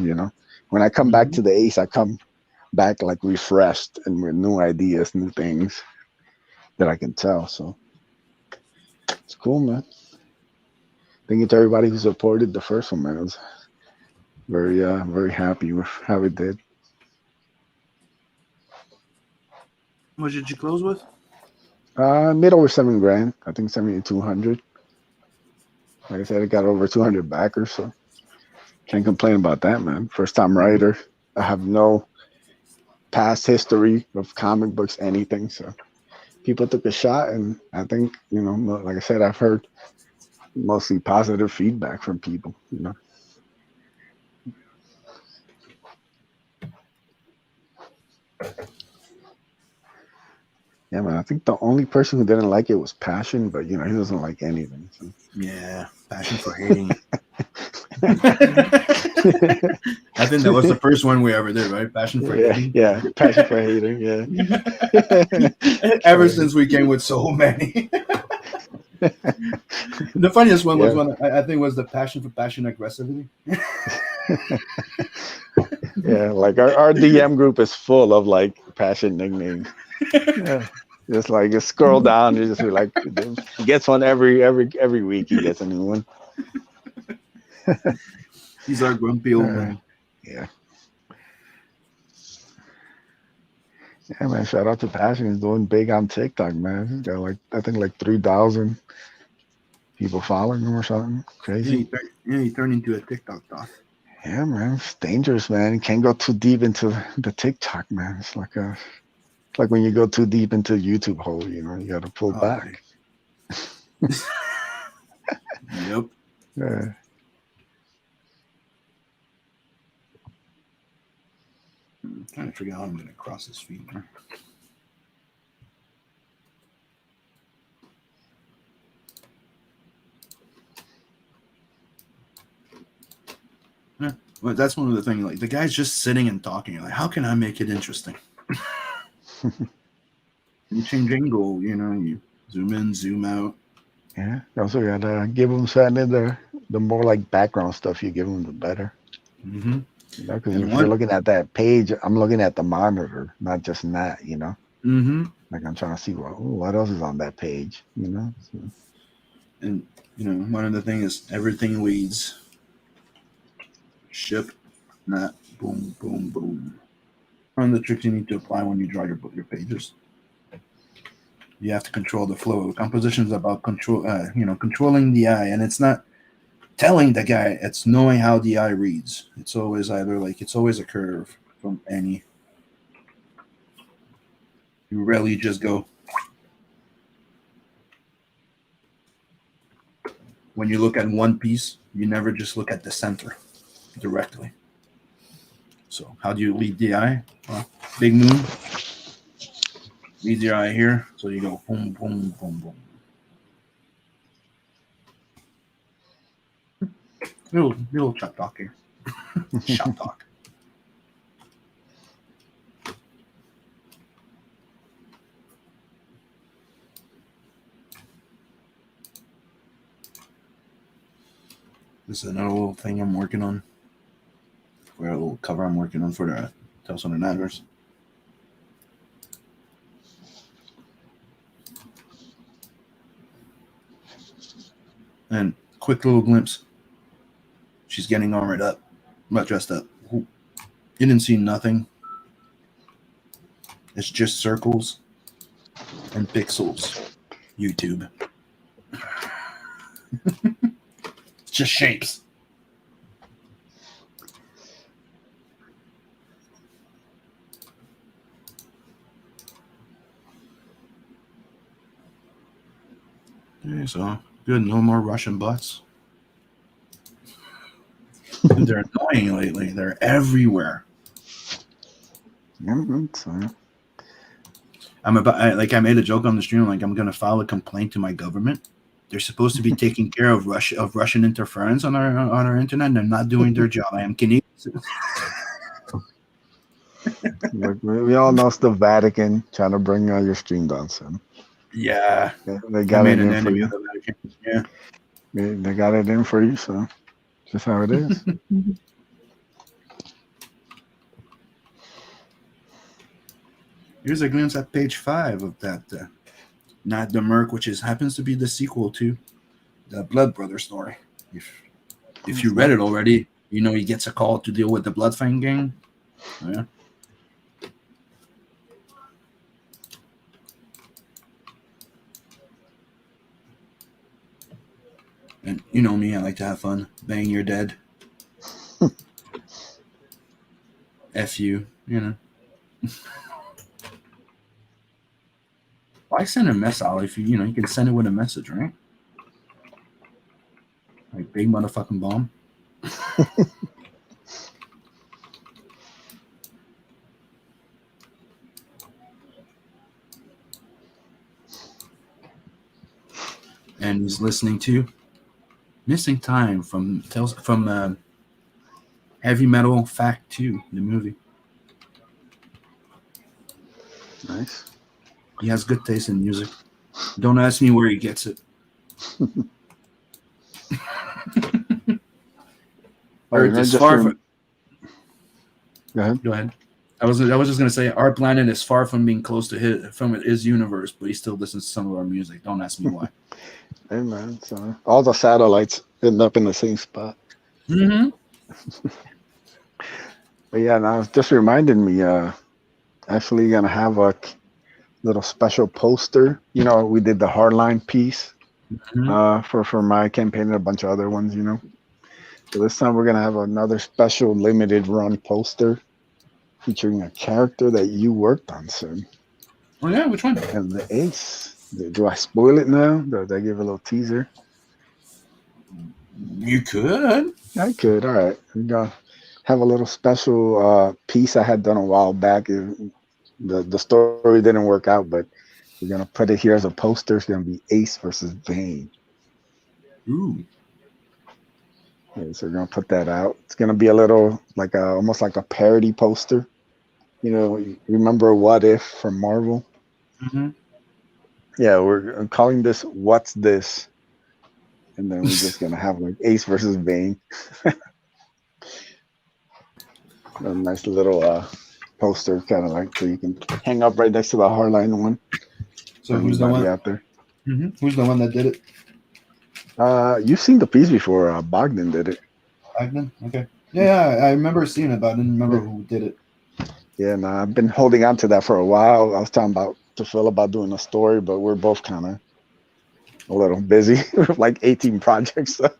When I come back to the Ace, I come back like refreshed and with new ideas, new things that I can tell. So it's cool, man. Thank you to everybody who supported the first one, man. I was very happy with how it did. What did you close with? Made over $7,000. I think 7,200. Like I said, it got over 200 backers, so can't complain about that, man. First time writer. I have no past history of comic books, anything. So people took a shot, and I think, you know, like I said, I've heard mostly positive feedback from people, you know. Yeah, man. I think the only person who didn't like it was Passion, but you know, he doesn't like anything. So. Yeah, passion for hating. I think that was the first one we ever did, right? Passion for hating. Yeah, Passion for hating. Yeah. Ever since we came with so many. The funniest one was one I think was the passion for passion aggressivity. Yeah, like our DM group is full of like Passion nicknames. Yeah. Just scroll down, you just be like, he gets one every week. He gets a new one. He's our grumpy old man. Yeah. Yeah, man. Shout out to Passion. He's doing big on TikTok, man. He's got like, I think like 3,000 people following him or something. Crazy. Yeah, he turned into a TikTok dot. Yeah, man. It's dangerous, man. You can't go too deep into the TikTok, man. It's like when you go too deep into YouTube hole, you know, you got to pull back. Yep. Yeah. I'm trying to figure out how I'm going to cross this feed. Yeah, well, that's one of the things. Like the guy's just sitting and talking. You're like, how can I make it interesting? You change angle, you know, you zoom in, zoom out. Yeah. You also gotta give them something in there. The more like background stuff you give them, the better. Mm-hmm. You know, because if you're looking at that page, I'm looking at the monitor, not just that. You know. Mm-hmm. Like I'm trying to see what else is on that page. You know. So. And you know, one of the things is everything leads. Ship, not boom, boom, boom. One of the tricks you need to apply when you draw your pages. You have to control the flow. Composition is about controlling the eye, and it's not telling the guy. It's knowing how the eye reads. It's always it's always a curve from any. You rarely just go. When you look at one piece, you never just look at the center directly. So how do you lead the eye? Well, big moon. Lead your eye here, so you go boom, boom, boom, boom. Little shop talk here. Shop talk. This is another little thing I'm working on. For a little cover I'm working on for the Tales on the Nightmares. And quick little glimpse. She's getting armored up. Not dressed up. You didn't see nothing. It's just circles and pixels. YouTube. It's just shapes. Okay, so good. No more Russian bots. They're annoying lately. They're everywhere. Yeah, I made a joke on the stream. Like I'm gonna file a complaint to my government. They're supposed to be taking care of Russian interference on our internet. And they're not doing their job. I am Canadian. we all know it's the Vatican trying to bring your stream down soon. Yeah, they got it in for you. Yeah, they got it in for you. So just how it is. Here's a glimpse at page 5 of that. Not the Merc, which happens to be the sequel to the Blood Brother story. If you read it already, you know he gets a call to deal with the Bloodfang gang. Oh, yeah. And you know me, I like to have fun. Bang, you're dead. F you, you know. Why send a mess out if you you can send it with a message, right? Like big motherfucking bomb. And he's listening to Missing Time from Heavy Metal Fact 2, the movie. Nice. He has good taste in music. Don't ask me where he gets it. Earth is far from. Go ahead. Go ahead. I was just gonna say our planet is far from being close to his universe, but he still listens to some of our music. Don't ask me why. Hey man, so all the satellites end up in the same spot. Mm-hmm. But yeah, now it just reminded me. Actually, gonna have a little special poster. You know, we did the hardline piece for my campaign and a bunch of other ones. You know, so this time we're gonna have another special limited run poster featuring a character that you worked on, sir. Oh yeah, which one? And the ace. Do I spoil it now? Did I give a little teaser? You could. I could. All right. We're gonna have a little special piece I had done a while back. The story didn't work out, but we're gonna put it here as a poster. It's gonna be Ace versus Vane. Ooh. Yeah, so we're gonna put that out. It's gonna be a little like almost like a parody poster. You know, remember What If from Marvel? Mm-hmm. Yeah, we're calling this What's This? And then we're just gonna have like Ace versus Vane. A nice little poster, kind of like, so you can hang up right next to the hardline one. So who's the one out there? Mm-hmm. Who's the one that did it? You've seen the piece before. Bogdan did it. Bogdan? Okay. Yeah, I remember seeing it, but I didn't remember who did it. Yeah, no, I've been holding on to that for a while. I was talking to Phil about doing a story, but we're both kind of a little busy with like 18 projects. So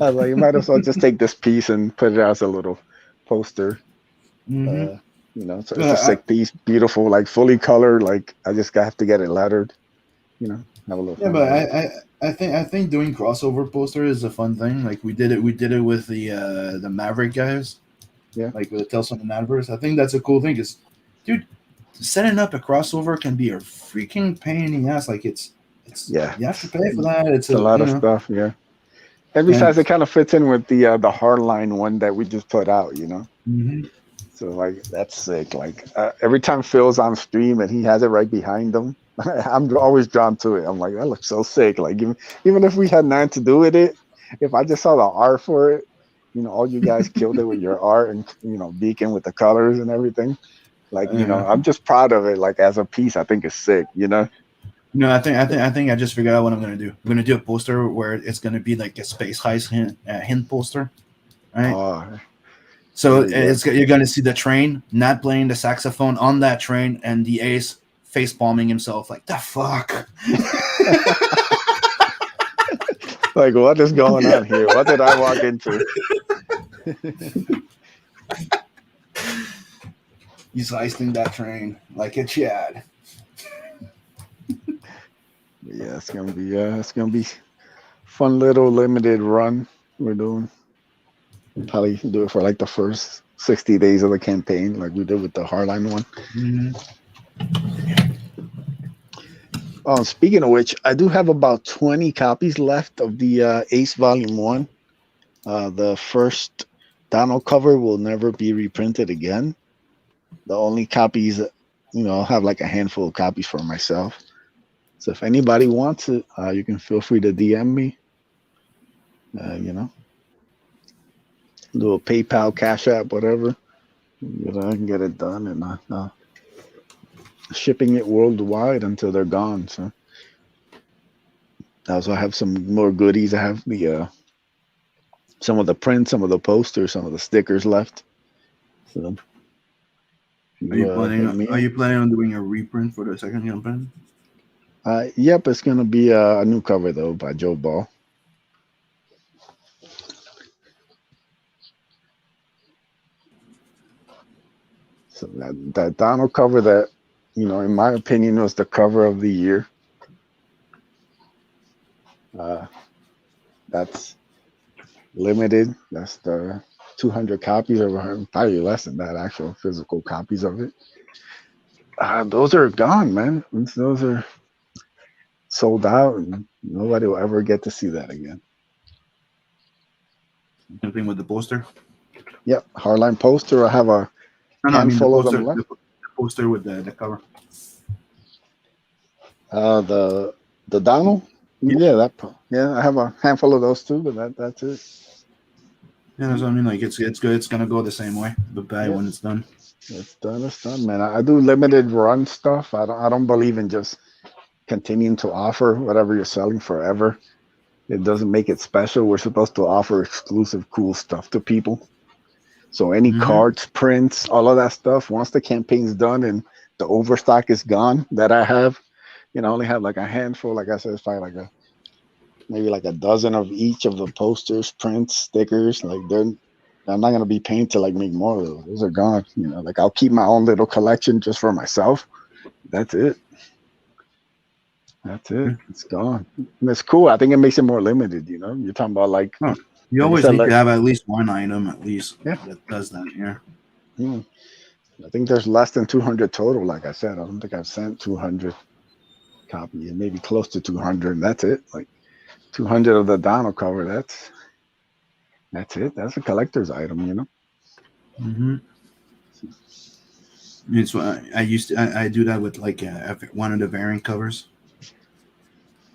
I was like, you might as well just take this piece and put it as a little poster. Mm-hmm. You know, so it's a sick piece, beautiful, like fully colored. Like I just have to get it lettered. You know, have a little. Yeah, but I think doing crossover poster is a fun thing. Like we did it with the Maverick guys. Yeah. Like with the Tales from the Maverick. I think that's a cool thing. Because, dude, setting up a crossover can be a freaking pain in the ass. Like it's yeah, you have to pay for that. It's a lot of stuff. Yeah. And besides, it kind of fits in with the hardline one that we just put out. You know. Mm-hmm. So like that's sick. Like every time Phil's on stream and he has it right behind him, I'm always drawn to it. I'm like, that looks so sick. Like even if we had nothing to do with it, if I just saw the art for it, you know, all you guys killed it with your art and Beacon with the colors and everything. Like I'm just proud of it. Like as a piece, I think it's sick. You know. No, I think I just figured out what I'm gonna do. I'm gonna do a poster where it's gonna be like a space heist hint poster, right? Oh. So you're going to see the train, not playing the saxophone on that train, and the Ace face palming himself like, the fuck? Like, what is going on here? What did I walk into? He's heisting that train like a Chad. Yeah, it's gonna be fun little limited run we're doing. We'll probably do it for like the first 60 days of the campaign, like we did with the hardline one. Mm-hmm. Speaking of which, I do have about 20 copies left of the Ace Volume 1. The first Donald cover will never be reprinted again. The only copies, I'll have like a handful of copies for myself. So if anybody wants it, you can feel free to DM me. Do a PayPal, Cash App, whatever. I can get it done, and shipping it worldwide until they're gone. So I also have some more goodies. I have the some of the prints, some of the posters, some of the stickers left. So, are you planning on doing a reprint for the second campaign? Yep, it's gonna be a new cover though by Joe Ball. So that Donald cover that, in my opinion, was the cover of the year. That's limited. That's the 200 copies, or probably less than that, actual physical copies of it. Those are gone, man. Those are sold out, and nobody will ever get to see that again. Same thing with the poster. Yep, Hardline poster. I have a No, I mean the handful of poster. them left. The poster with the cover. The Donald. Yeah. I have a handful of those too, but that's it. Yeah, that's what I mean. Like it's good. It's gonna go the same way, but bad when it's done. It's done, man. I do limited run stuff. I don't believe in just continuing to offer whatever you're selling forever. It doesn't make it special. We're supposed to offer exclusive, cool stuff to people. So any cards, prints, all of that stuff, once the campaign's done and the overstock is gone that I have, I only have like a handful. Like I said, it's probably maybe like a dozen of each of the posters, prints, stickers. Like I'm not gonna be paying to like make more of those. Those are gone. Like I'll keep my own little collection just for myself. That's it. That's it. It's gone. And it's cool. I think it makes it more limited. You're talking about like. Oh, you always need to have at least one item that does that. Yeah. I think there's less than 200 total. Like I said, I don't think I've sent 200 copies, maybe close to 200. And that's it. Like 200 of the Donald cover. That's it. That's a collector's item. It's I do that with like one of the variant covers.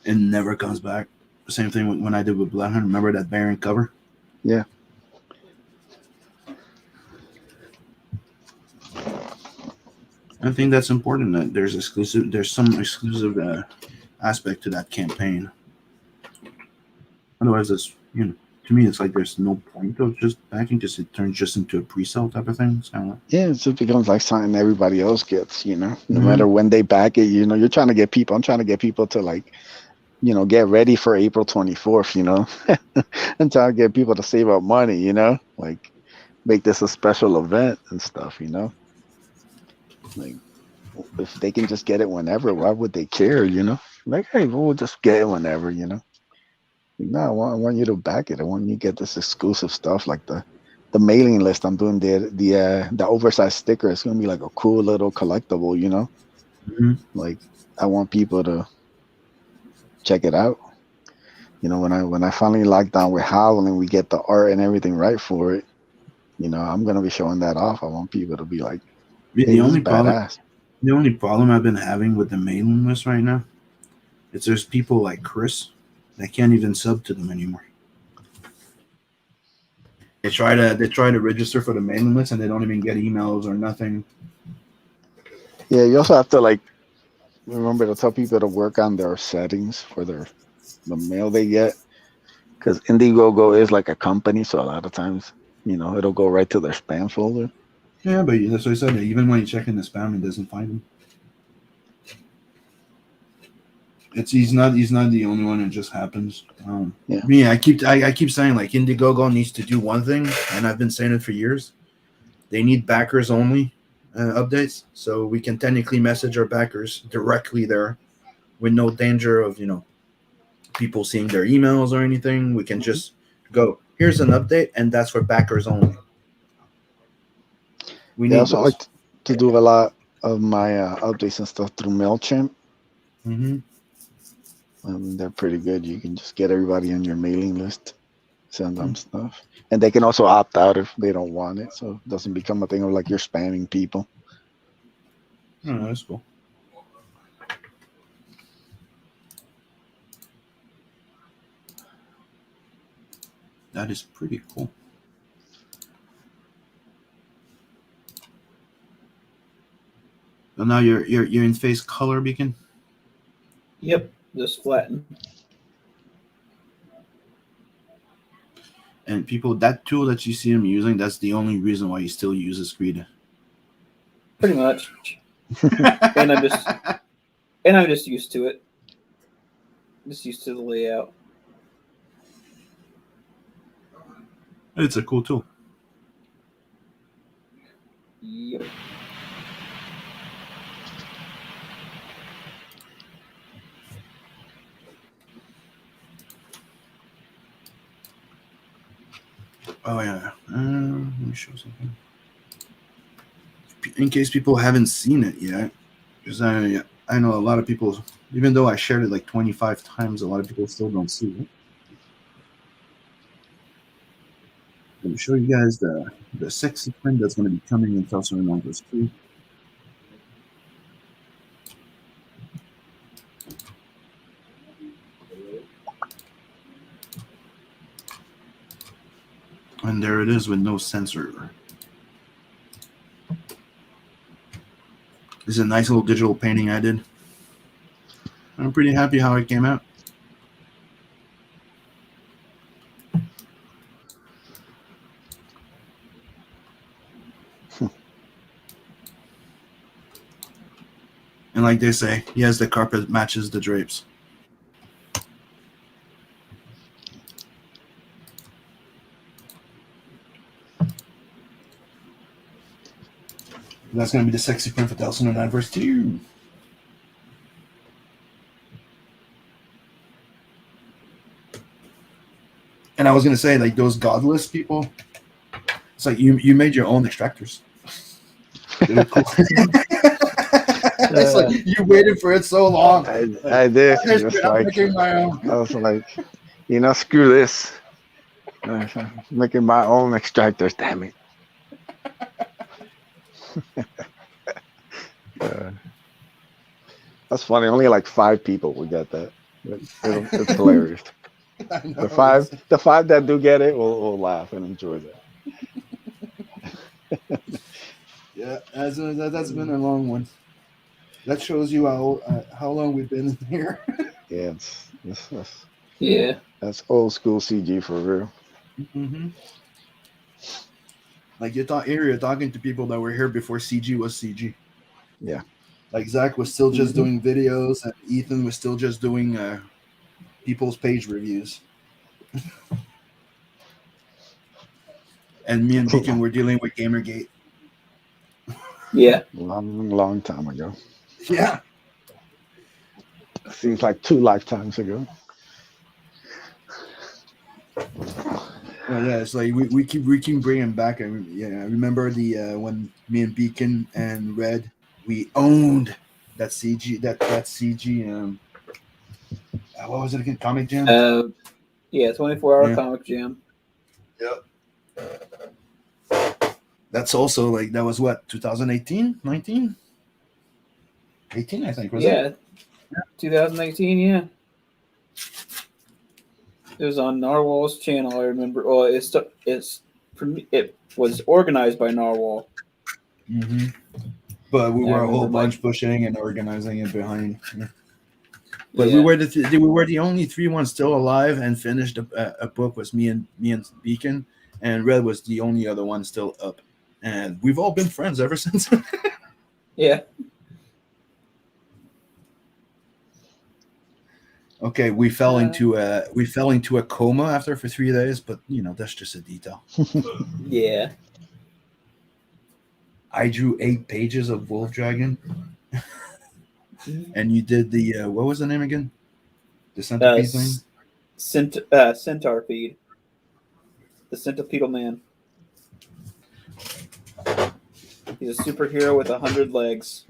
It never comes back. Same thing when I did with Bloodhound. Remember that variant cover? Yeah. I think that's important that there's some exclusive aspect to that campaign. Otherwise, it's to me, it's like there's no point of just backing. It turns just into a pre-sale type of thing. It's kind of like, it just becomes like something everybody else gets. No matter when they back it. You're trying to get people. I'm trying to get people to like, get ready for April 24th. And trying to get people to save up money. Like make this a special event and stuff. Like if they can just get it whenever, why would they care? Like, hey, we'll just get it whenever. No, I want you to back it. I want you to get this exclusive stuff, like the mailing list. I'm doing the oversized sticker. It's gonna be like a cool little collectible, Like I want people to check it out. When I finally lock down with Howl and we get the art and everything right for it, I'm gonna be showing that off. I want people to be like, hey, the only badass. The only problem I've been having with the mailing list right now is there's people like Chris that can't even sub to them anymore. They try to register for the mailing list and they don't even get emails or nothing. Yeah, you also have to like remember to tell people to work on their settings for the mail they get, because Indiegogo is like a company, so a lot of times it'll go right to their spam folder. Yeah, but that's what I said. Even when you check in the spam, it doesn't find them. He's not the only one. It just happens. Me, I keep saying like Indiegogo needs to do one thing, and I've been saying it for years. They need backers only updates, so we can technically message our backers directly there, with no danger of people seeing their emails or anything. We can just go, here's an update, and that's for backers only. I also like to do a lot of my updates and stuff through MailChimp. They're pretty good. You can just get everybody on your mailing list, send them stuff. And they can also opt out if they don't want it, so it doesn't become a thing of like you're spamming people. Oh, that's cool. That is pretty cool. So now you're in face color beacon? Yep, just flatten. And people, that tool that you see him using, that's the only reason why he still uses Screed. Pretty much. and I'm just used to it. Just used to the layout. It's a cool tool. Yep. Oh yeah. Let me show something. In case people haven't seen it yet, because I know a lot of people, even though I shared it like 25 times, a lot of people still don't see it. Let me show you guys the sexy print that's going to be coming in Telstar Numbers 2. And there it is with no sensor. This is a nice little digital painting I did. I'm pretty happy how it came out. And like they say, yes, the carpet matches the drapes. That's going to be the sexy print for Telstar and Adverse 2. And I was going to say, like, those godless people, it's like you made your own extractors. They were cool. It's like you waited for it so long. I did. Just I'm like, making my own. I was like, screw this. I'm making my own extractors, damn it. That's funny. Only like 5 people will get that. It's hilarious. Know, the five that do get it will laugh and enjoy that. Yeah, that's been a long one. That shows you how long we've been here. Yeah, Yeah. that's old school CG for real. Mm-hmm. Like you're talking to people that were here before CG was CG. Yeah. Like Zach was still just doing videos, and Ethan was still just doing people's page reviews. And me and Beacon were dealing with Gamergate. Yeah. Long time ago. Yeah. Seems like 2 lifetimes ago. Well, yeah, it's like we keep bringing back. And yeah, I remember the when me and Beacon and Red, we owned that CG that CG. What was it again? Comic Jam. Yeah, 24-hour Yeah. Comic Jam. Yep. That's also like that was what 2018, 19, 18, I think was it? Yeah, 2018. Yeah. It was on Narwhal's channel. I remember. Well, it was organized by Narwhal. Mm-hmm. But we Yeah, were I a whole remember bunch pushing and organizing it behind. Yeah. But Yeah. we were the only 3 ones still alive and finished a book. Was me and Beacon, and Red was the only other one still up. And we've all been friends ever since. Yeah. Okay, we fell into a coma after for 3 days, but that's just a detail. Yeah. I drew 8 pages of Wolf Dragon, and you did the what was the name again? The centipede thing. Centipede. The centipedal man. He's a superhero with 100 legs.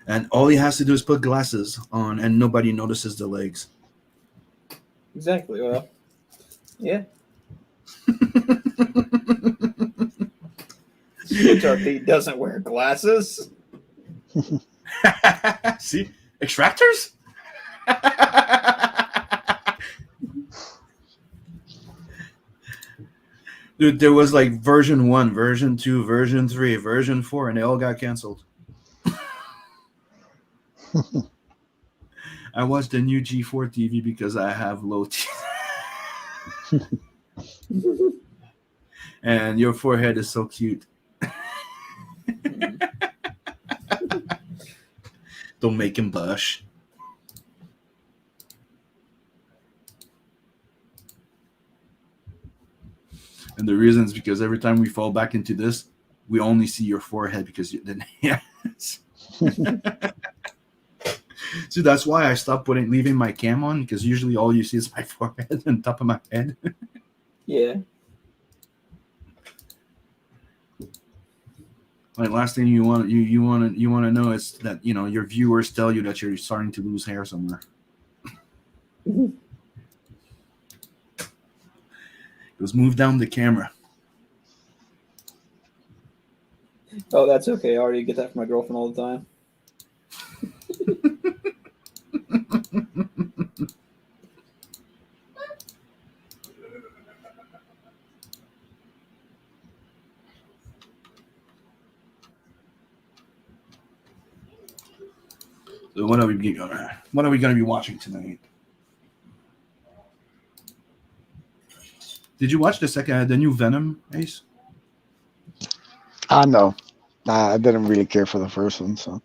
And all he has to do is put glasses on, and nobody notices the legs. Exactly. Well, yeah. Centipede doesn't wear glasses. See? Extractors? Dude, there was like version 1, version 2, version 3, version 4, and they all got canceled. I watched the new G4 TV because I have low teeth. And your forehead is so cute. Don't make him blush. And the reason is because every time we fall back into this, we only see your forehead because you didn't. Yes. See, that's why I stopped leaving my cam on, because usually all you see is my forehead and top of my head. Yeah. Like last thing you want to know is that your viewers tell you that you're starting to lose hair somewhere. Just move down the camera. Oh, that's okay. I already get that from my girlfriend all the time. So what are we going to be watching tonight? Did you watch the new Venom, Ace? No. I didn't really care for the first one, so.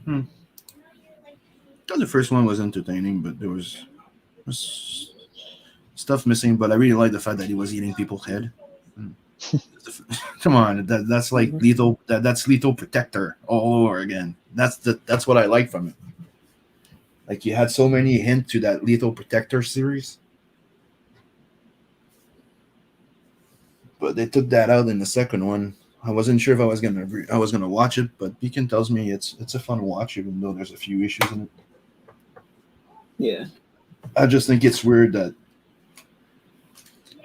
I thought the first one was entertaining, but there was stuff missing. But I really like the fact that he was eating people's head. Come on, that's like lethal. That's lethal protector all over again. That's what I like from it. Like you had so many hints to that lethal protector series, but they took that out in the second one. I wasn't sure if I was gonna watch it, but Beacon tells me it's a fun watch, even though there's a few issues in it. Yeah. I just think it's weird that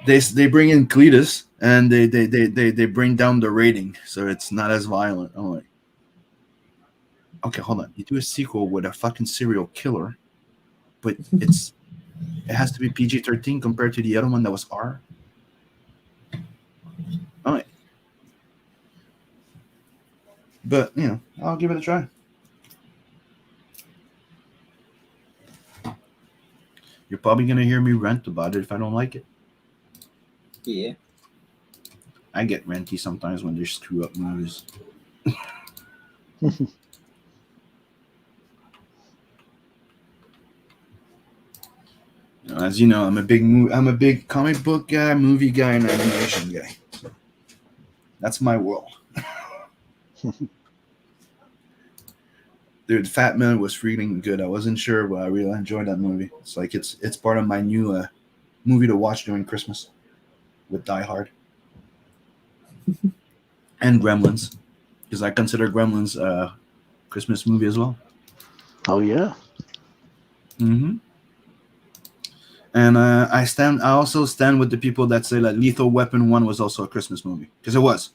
they bring in Cletus and they bring down the rating, so it's not as violent. I'm like, okay, hold on. You do a sequel with a fucking serial killer, but it has to be PG-13 compared to the other one that was R. All right. But I'll give it a try. You're probably gonna hear me rant about it if I don't like it. Yeah. I get ranty sometimes when they screw up movies. As you know, I'm a big comic book guy, movie guy, and animation guy. So that's my world. Dude, Fat Man was freaking good. I wasn't sure, but I really enjoyed that movie. It's like it's part of my new movie to watch during Christmas with Die Hard and Gremlins, because I consider Gremlins a Christmas movie as well. Oh yeah. Mm-hmm. And I also stand with the people that say that Lethal Weapon 1 was also a Christmas movie, because it was.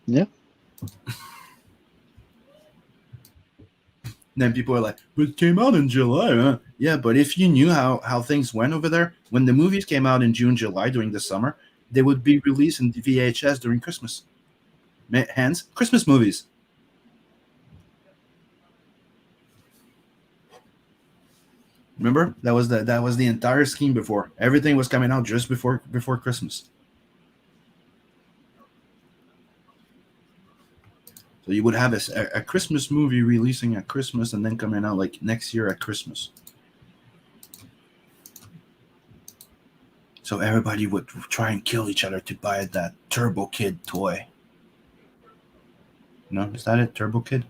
Yeah. Then people are like, but it came out in July, huh? Yeah, but if you knew how things went over there, when the movies came out in June, July during the summer, they would be released in VHS during Christmas. Hence, Christmas movies. Remember? That was the entire scheme before. Everything was coming out just before Christmas. So you would have a Christmas movie releasing at Christmas and then coming out like next year at Christmas. So everybody would try and kill each other to buy that Turbo Kid toy. No, is that it? Turbo Kid?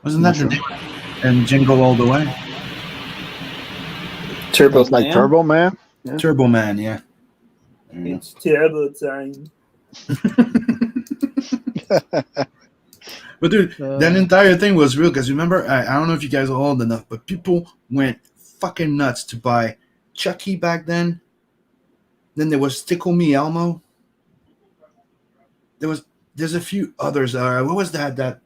Wasn't that the name? And Jingle All the Way? Turbo It's like Man? Turbo Man. Yeah. Turbo Man, yeah. It's turbo time. But dude, that entire thing was real, because remember, I don't know if you guys are old enough, but people went fucking nuts to buy Chucky back then. Then there was Tickle Me Elmo. There's a few others. What was that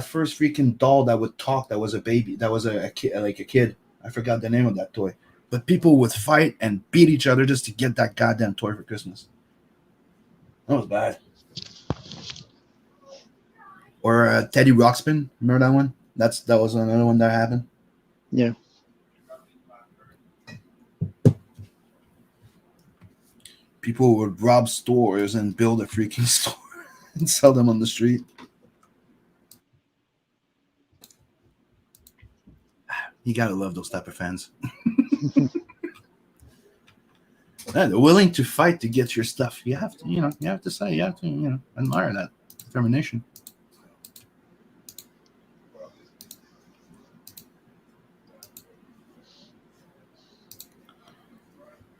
first freaking doll that would talk? That was a baby. That was a kid, like a kid. I forgot the name of that toy. But people would fight and beat each other just to get that goddamn toy for Christmas. That was bad. Or Teddy Ruxpin. Remember that one? That was another one that happened. Yeah. People would rob stores and build a freaking store and sell them on the street. You gotta love those type of fans. Yeah, they're willing to fight to get your stuff. You have to admire that determination.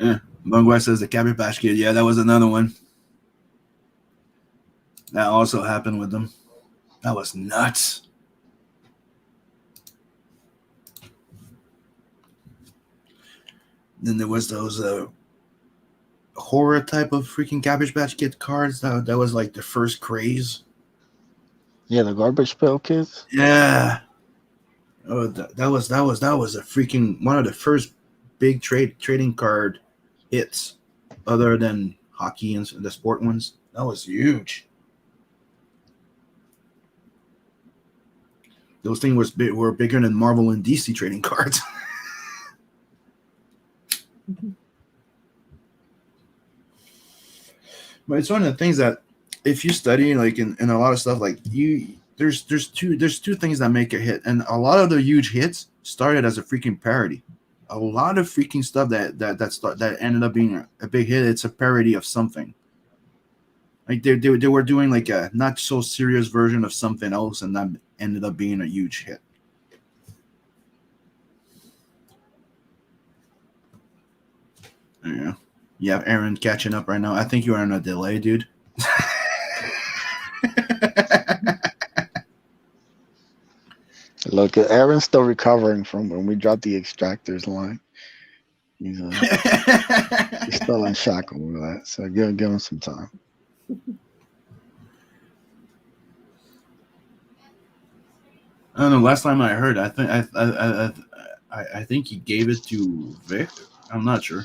Yeah. Bungwai says the Cabbage Patch Kid. Yeah, that was another one. That also happened with them. That was nuts. Then there was those horror type of freaking Cabbage Patch Kid cards. That was like the first craze. Yeah, the Garbage Pail Kids. Yeah. Oh, that was a freaking one of the first big trading card hits, other than hockey and the sport ones. That was huge. Those things were bigger than Marvel and DC trading cards. But it's one of the things that if you study like in a lot of stuff, like there's two things that make a hit, and a lot of the huge hits started as a freaking parody. A lot of freaking stuff that ended up being a big hit, it's a parody of something. Like they were doing like a not so serious version of something else, and that ended up being a huge hit. Yeah, you have Aaron catching up right now. I think you are on a delay, dude. Look, Aaron's still recovering from when we dropped the extractors line. He's still in shock over that. So give him some time. I don't know. Last time I heard, I think he gave it to Vic. I'm not sure.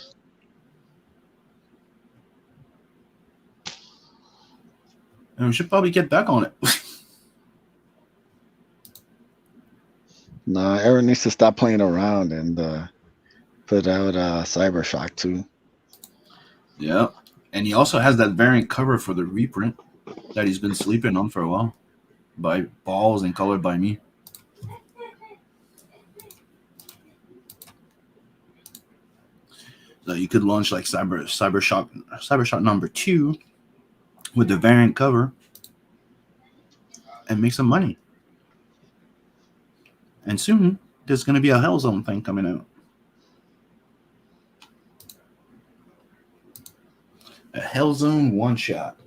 And we should probably get back on it. No, Aaron needs to stop playing around and put out Cybershock 2. Yeah, and he also has that variant cover for the reprint that he's been sleeping on for a while, by Balls and colored by me. So you could launch like Cybershock number 2 with the variant cover and make some money. And soon there's going to be a Hellzone thing coming out. A Hellzone one shot.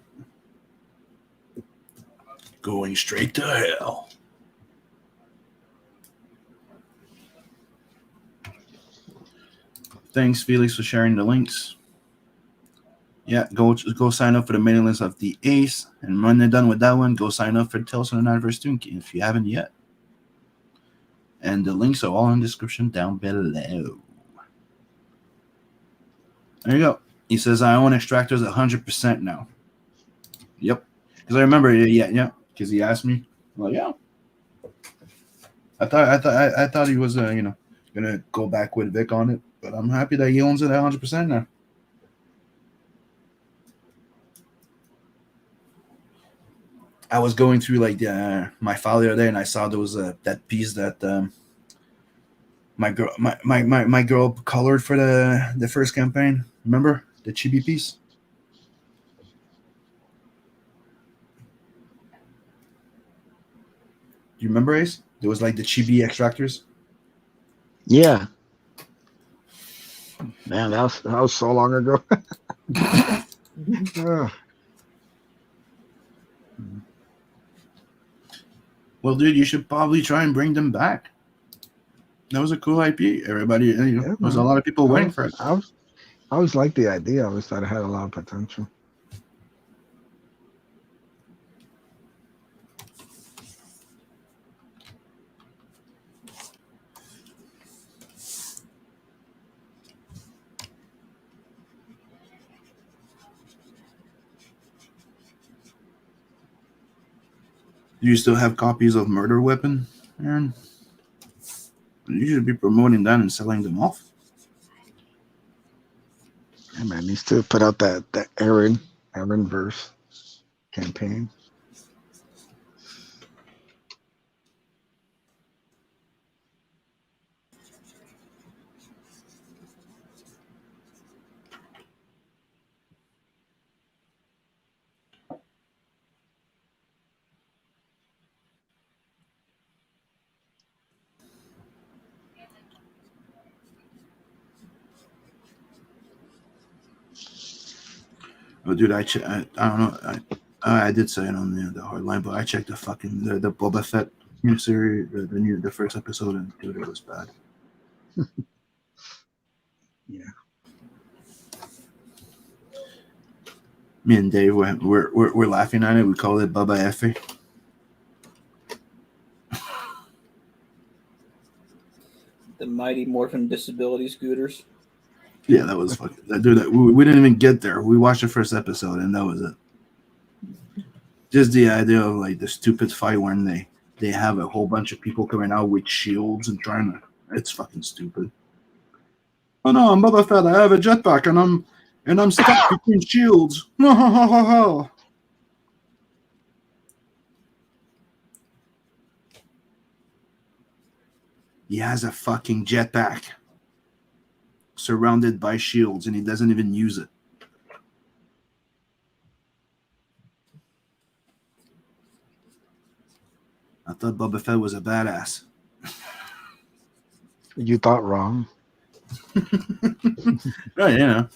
Going straight to hell. Thanks, Felix, for sharing the links. Yeah, go sign up for the mailing list of the Ace, and when they're done with that one, go sign up for Tales from the Universe Toon if you haven't yet. And the links are all in the description down below. There you go. He says I own extractors 100% now. Yep. Because I remember, yeah. Because he asked me. I'm like, yeah. I thought he was gonna go back with Vic on it, but I'm happy that he owns it 100% now. I was going through like my file the other day, and I saw those that piece that my girl colored for the first campaign. Remember the chibi piece? Do you remember, Ace? There was like the chibi extractors. Yeah. Man, that was so long ago. Well, dude, you should probably try and bring them back. That was a cool IP. Everybody, there's a lot of people waiting for it. I always liked the idea. I always thought it had a lot of potential. Do you still have copies of Murder Weapon, Aaron? You should be promoting that and selling them off. Yeah, man, needs to put out that Aaron verse campaign. Oh, dude, I don't know. I did say it on the hard line, but I checked the fucking the Boba Fett new series, the first episode, and dude, it was bad. Yeah. Me and Dave, we're laughing at it. We call it Bubba Effie. The Mighty Morphin Disability Scooters. Yeah, that was fucking. That dude, we didn't even get there. We watched the first episode, and that was it. Just the idea of like the stupid fight when they have a whole bunch of people coming out with shields and trying to. It's fucking stupid. Oh no, I'm Bubba Fett. I have a jetpack, and I'm stuck between shields. No, ha, ha, ha, ha. He has a fucking jetpack surrounded by shields, and he doesn't even use it. I thought Boba Fett was a badass. You thought wrong. Right,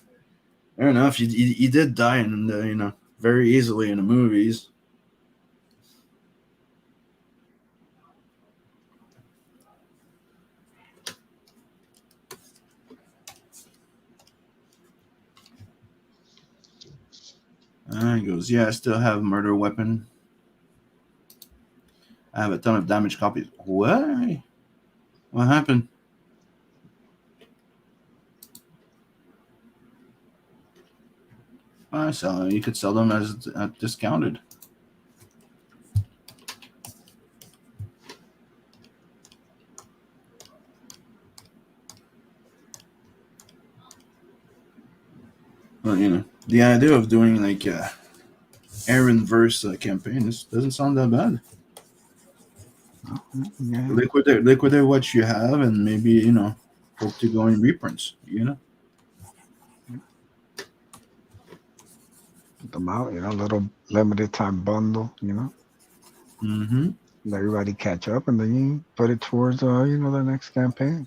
fair enough. He did die in the, very easily in the movies. He goes, yeah, I still have murder weapon. I have a ton of damaged copies. What? What happened? So you could sell them as discounted. Well, the idea of doing like Aaron verse campaign doesn't sound that bad. Yeah. Liquidate what you have, and maybe hope to go in reprints. Put them out, little limited time bundle, Mm-hmm. Let everybody catch up, and then you put it towards the next campaign.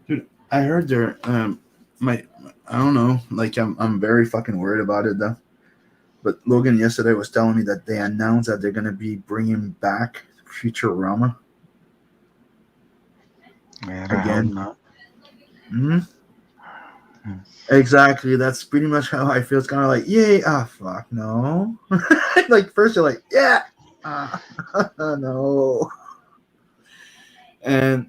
Dude, I heard there. I don't know. Like, I'm very fucking worried about it though. But Logan yesterday was telling me that they announced that they're gonna be bringing back Futurama Man, again. I hope Hmm. not. Exactly. That's pretty much how I feel. It's kind of like, yay, fuck, no. Like first you're like, yeah, no. And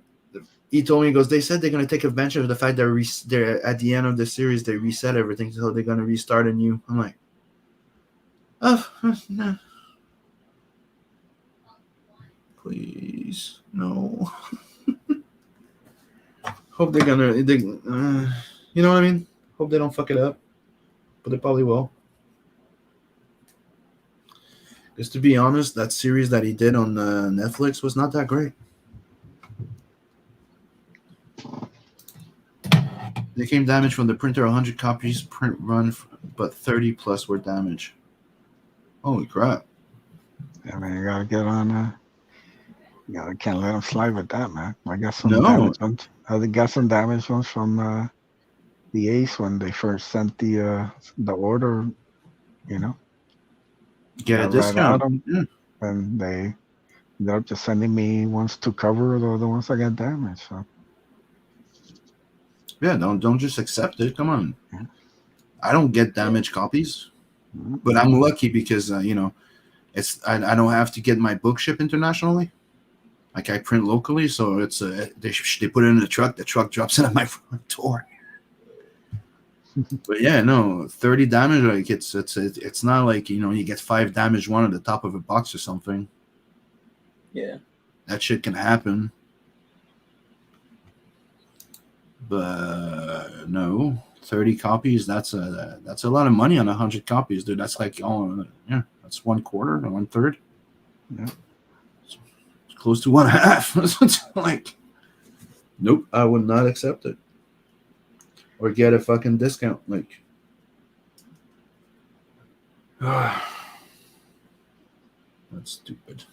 he told me, he goes, they said they're going to take advantage of the fact that they're at the end of the series, they reset everything, so they're going to restart anew. I'm like, no. Please, no. Hope they're going to, you know what I mean? Hope they don't fuck it up, but they probably will. Because to be honest, that series that he did on Netflix was not that great. They came damaged from the printer, 100 copies print run, but 30 plus were damaged. Holy crap. I mean, you gotta get on. Can't let them slide with that, man. I got some No. damage ones. I got some damage ones from the Ace when they first sent the order. Get a I read discount. out 'em, Yeah. and they ended up just sending me ones to cover the ones that got damaged. So Yeah, don't just accept it. Come on. Yeah. I don't get damaged copies, but I'm lucky because it's I don't have to get my book shipped internationally. Like I print locally, so it's they put it in the truck drops it at my front door. But yeah, no, 30 damage, like it's not like you get 5 damage one at the top of a box or something. Yeah, that shit can happen. But no, 30 copies. That's a lot of money on 100 copies, dude. That's like that's 1/4 or 1/3. Yeah. It's close to 1/2. It's like, nope, I would not accept it. Or get a fucking discount. Like, that's stupid.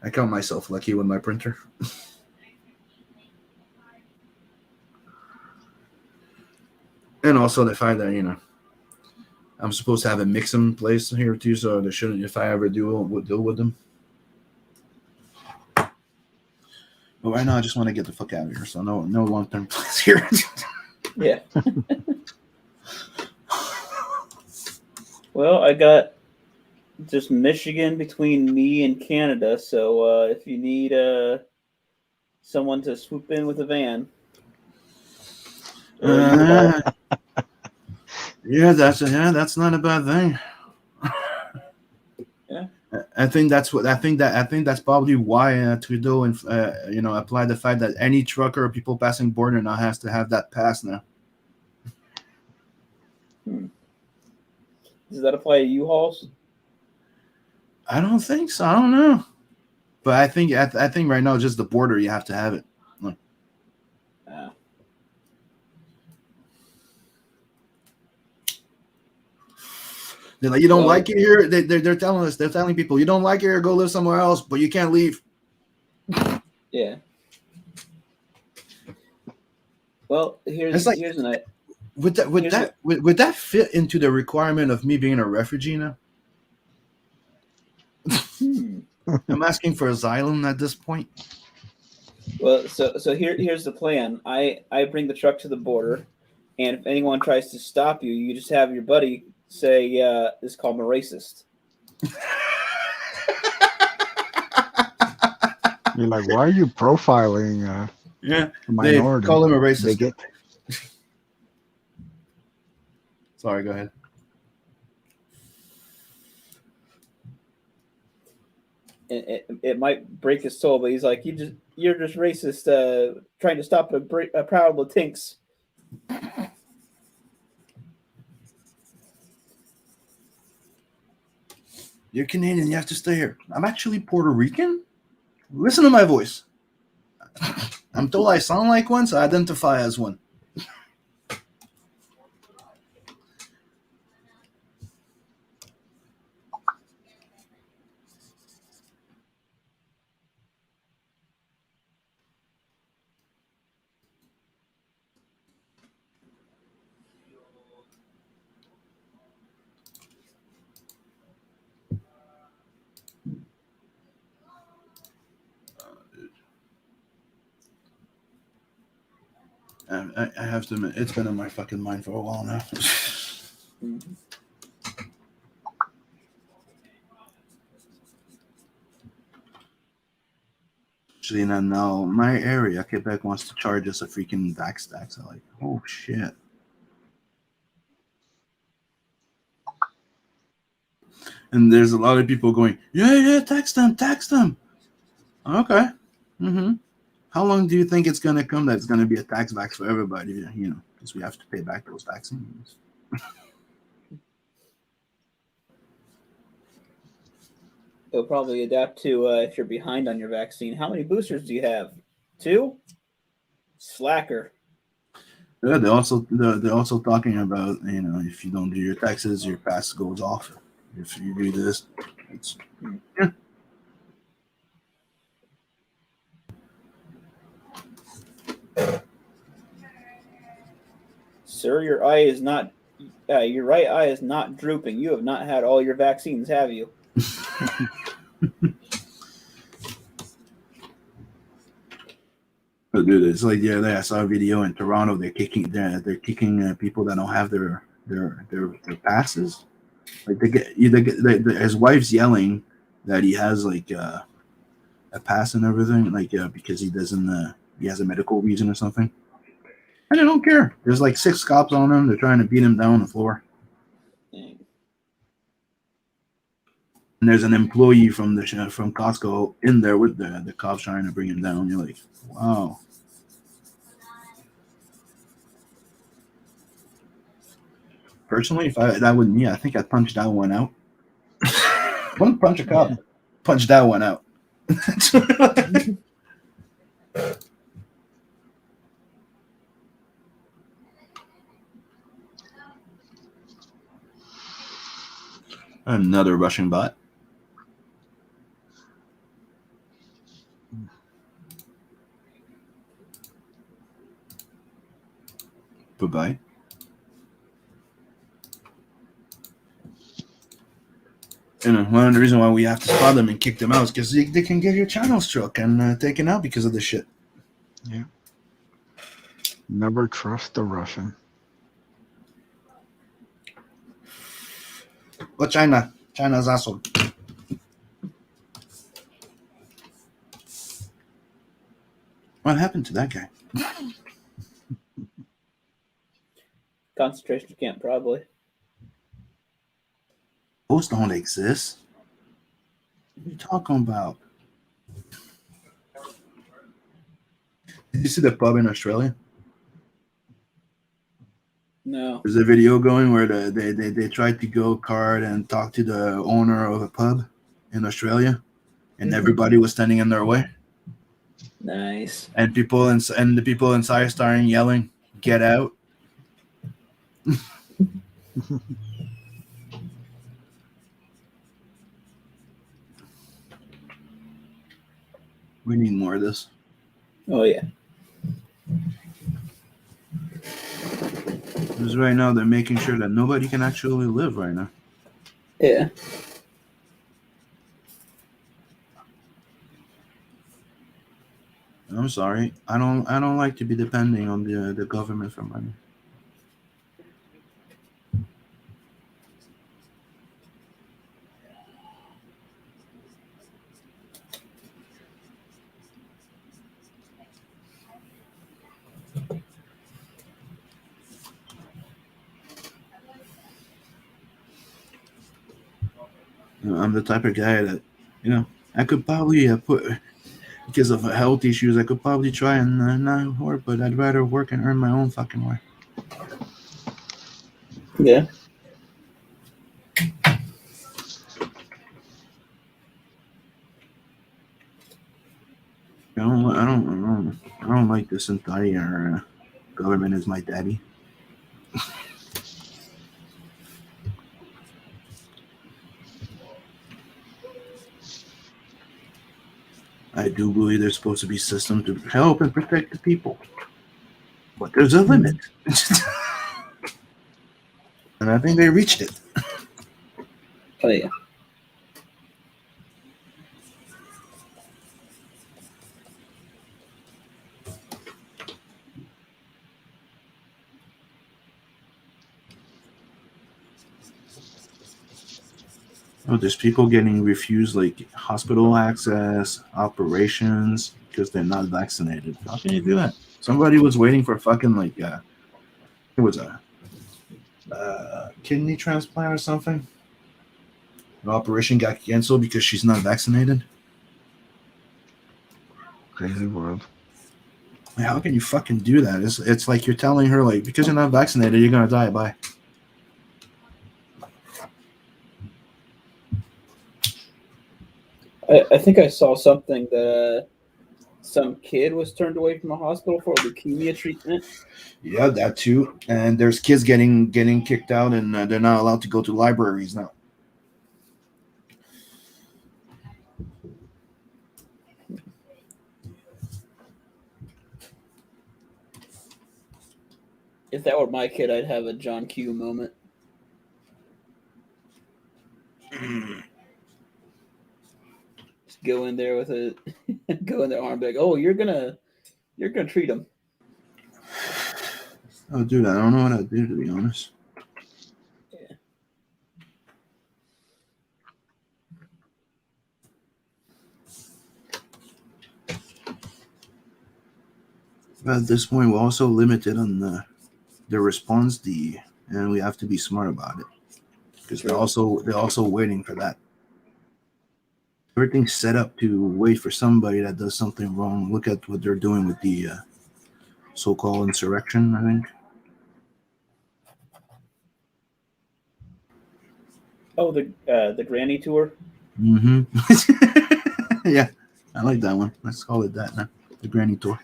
I count myself lucky with my printer. And also the fact that, I'm supposed to have a mix-em place here too, so there shouldn't, if I ever deal with them. But right now, I just want to get the fuck out of here, so no long-term plans here. Yeah. Well, I got just Michigan between me and Canada, so if you need someone to swoop in with a van. Yeah, that's not a bad thing. Yeah. I think that's probably why Trudeau applied the fact that any trucker or people passing border now has to have that pass now. Does that apply to U-Hauls? I don't think so. I don't know, but I think right now just the border you have to have it. They're like, you don't like it here. They're telling people you don't like it here, go live somewhere else, but you can't leave. Yeah. Well, here's an idea. Would that fit into the requirement of me being a refugee now? I'm asking for asylum at this point. Well, so here's the plan. I bring the truck to the border, and if anyone tries to stop you, you just have your buddy say, "This is called a racist." You're like, why are you profiling a minority? They call him a racist. Sorry, go ahead. It might break his soul, but he's like, you're just racist, trying to stop a proud Latinx. You're Canadian. You have to stay here. I'm actually Puerto Rican. Listen to my voice. I'm told I sound like one, so I identify as one. I have to admit, it's been in my fucking mind for a while now. Actually, now my area, Quebec, wants to charge us a freaking tax. I'm like, oh shit. And there's a lot of people going, yeah, tax them. Okay. How long do you think it's going to come that's going to be a tax back for everybody, because we have to pay back those vaccines? It'll probably adapt to if you're behind on your vaccine. How many boosters do you have? 2? Slacker. Yeah, they're also talking about, if you don't do your taxes, your pass goes off. If you do this, it's yeah. Sir, your right eye is not drooping. You have not had all your vaccines, have you? But dude, it's like I saw a video in Toronto. They're kicking people that don't have their passes. Like his wife's yelling that he has like a pass and everything, like because he doesn't he has a medical reason or something. And they don't care. There's like 6 cops on him. They're trying to beat him down on the floor. Dang. And there's an employee from Costco in there with the cops trying to bring him down. You're like, wow. personally, if that would me, I think I'd punch that one out. Wouldn't punch a cop. Yeah. Punch that one out. Another Russian bot. Bye-bye. And one of the reasons why we have to spot them and kick them out is because they can get your channel struck and taken out because of this shit. Yeah. Never trust a Russian. But China's asshole. What happened to that guy? Concentration camp, probably. Those don't exist. What are you talking about? Did you see the pub in Australia? No. There's a video going where they tried to go card and talk to the owner of a pub in Australia, and everybody was standing in their way. Nice. And the people inside starting yelling, "Get out!" We need more of this. Oh yeah. Because right now they're making sure that nobody can actually live right now. Yeah. I'm sorry. I don't like to be depending on the government for money. I'm the type of guy that, I could probably put, because of health issues, I could probably try and not work, but I'd rather work and earn my own fucking way. Yeah. I don't like this entire government is my daddy. I do believe there's supposed to be systems to help and protect the people, but there's a limit, and I think they reached it. Oh yeah. Oh, there's people getting refused like hospital access, operations because they're not vaccinated. How can you do that? Somebody was waiting for fucking like it was a kidney transplant or something. The operation got canceled because she's not vaccinated. Crazy world. Like, how can you fucking do that? It's like you're telling her like because you're not vaccinated, you're gonna die. Bye. I think I saw something that some kid was turned away from a hospital for leukemia treatment. Yeah, that too. And there's kids getting kicked out, and they're not allowed to go to libraries now. If that were my kid, I'd have a John Q moment. Just go in there with a go in their arm, be like, "Oh, you're gonna treat him." Oh, dude, I don't know what I'd do, to be honest. Yeah. But at this point, we're also limited on the response D, and we have to be smart about it because they're also waiting for that. Everything's set up to wait for somebody that does something wrong. Look at what they're doing with the so-called insurrection, I think. Oh, the Granny Tour. Mm-hmm. Yeah, I like that one. Let's call it that now. The Granny Tour.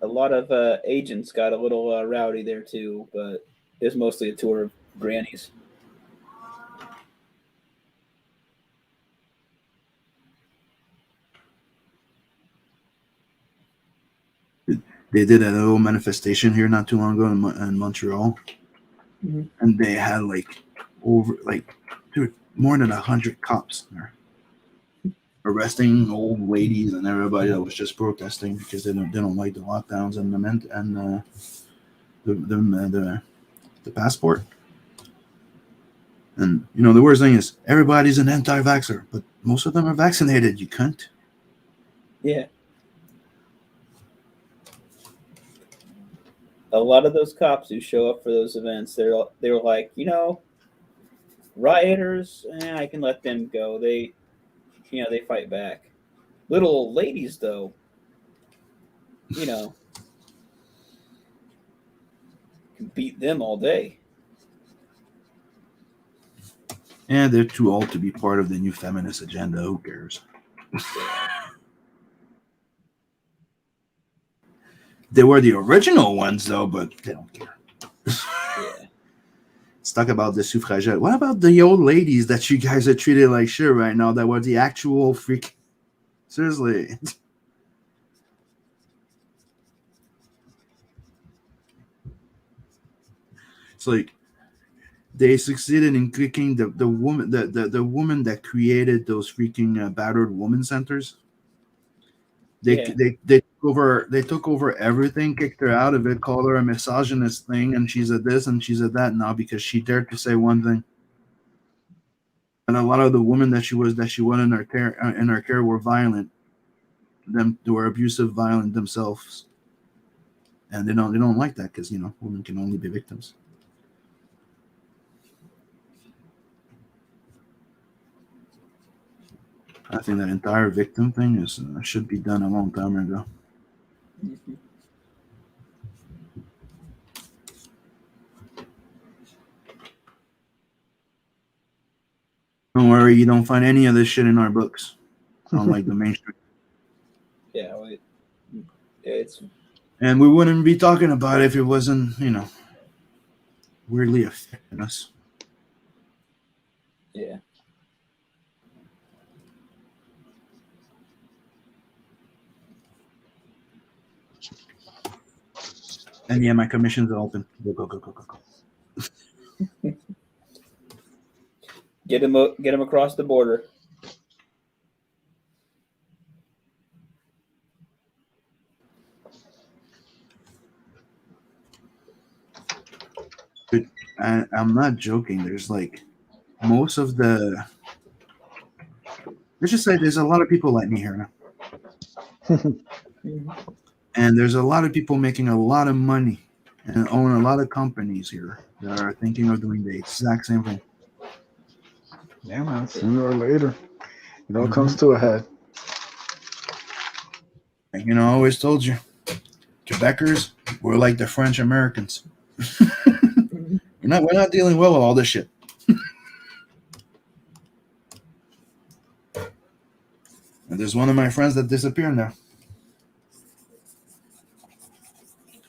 A lot of agents got a little rowdy there too, but it was mostly a tour of grannies. They did a little manifestation here not too long ago in Montreal, and they had dude, more than 100 cops there arresting old ladies and everybody that was just protesting because they don't like the lockdowns and the passport. And the worst thing is everybody's an anti-vaxxer, but most of them are vaccinated. You cunt. Yeah. A lot of those cops who show up for those events, they're like, rioters, I can let them go. They fight back. Little old ladies, though, can beat them all day. And they're too old to be part of the new feminist agenda. Who cares? They were the original ones, though, but they don't care. Yeah. Let's talk about the suffragette. What about the old ladies that you guys are treated like shit right now that were the actual freak? Seriously. It's like they succeeded in kicking the woman the woman that created those freaking battered woman centers. They took over everything, kicked her out of it, called her a misogynist thing, and she's a this and she's a that now because she dared to say one thing. And a lot of the women that she was in her care were violent. They were abusive, violent themselves, and they don't like that because women can only be victims. I think that entire victim thing should be done a long time ago. Mm-hmm. Don't worry, you don't find any of this shit in our books, unlike the mainstream. Yeah, it's. And we wouldn't be talking about it if it wasn't, weirdly affecting us. Yeah. And yeah, my commissions are open. Go. Get him across the border. But I'm not joking. There's most of the. Let's just say there's a lot of people like me here now. And there's a lot of people making a lot of money and own a lot of companies here that are thinking of doing the exact same thing. Yeah, man. Sooner or later, it all comes to a head. And, I always told you, Quebecers, we're like the French Americans. We're not dealing well with all this shit. And there's one of my friends that disappeared now.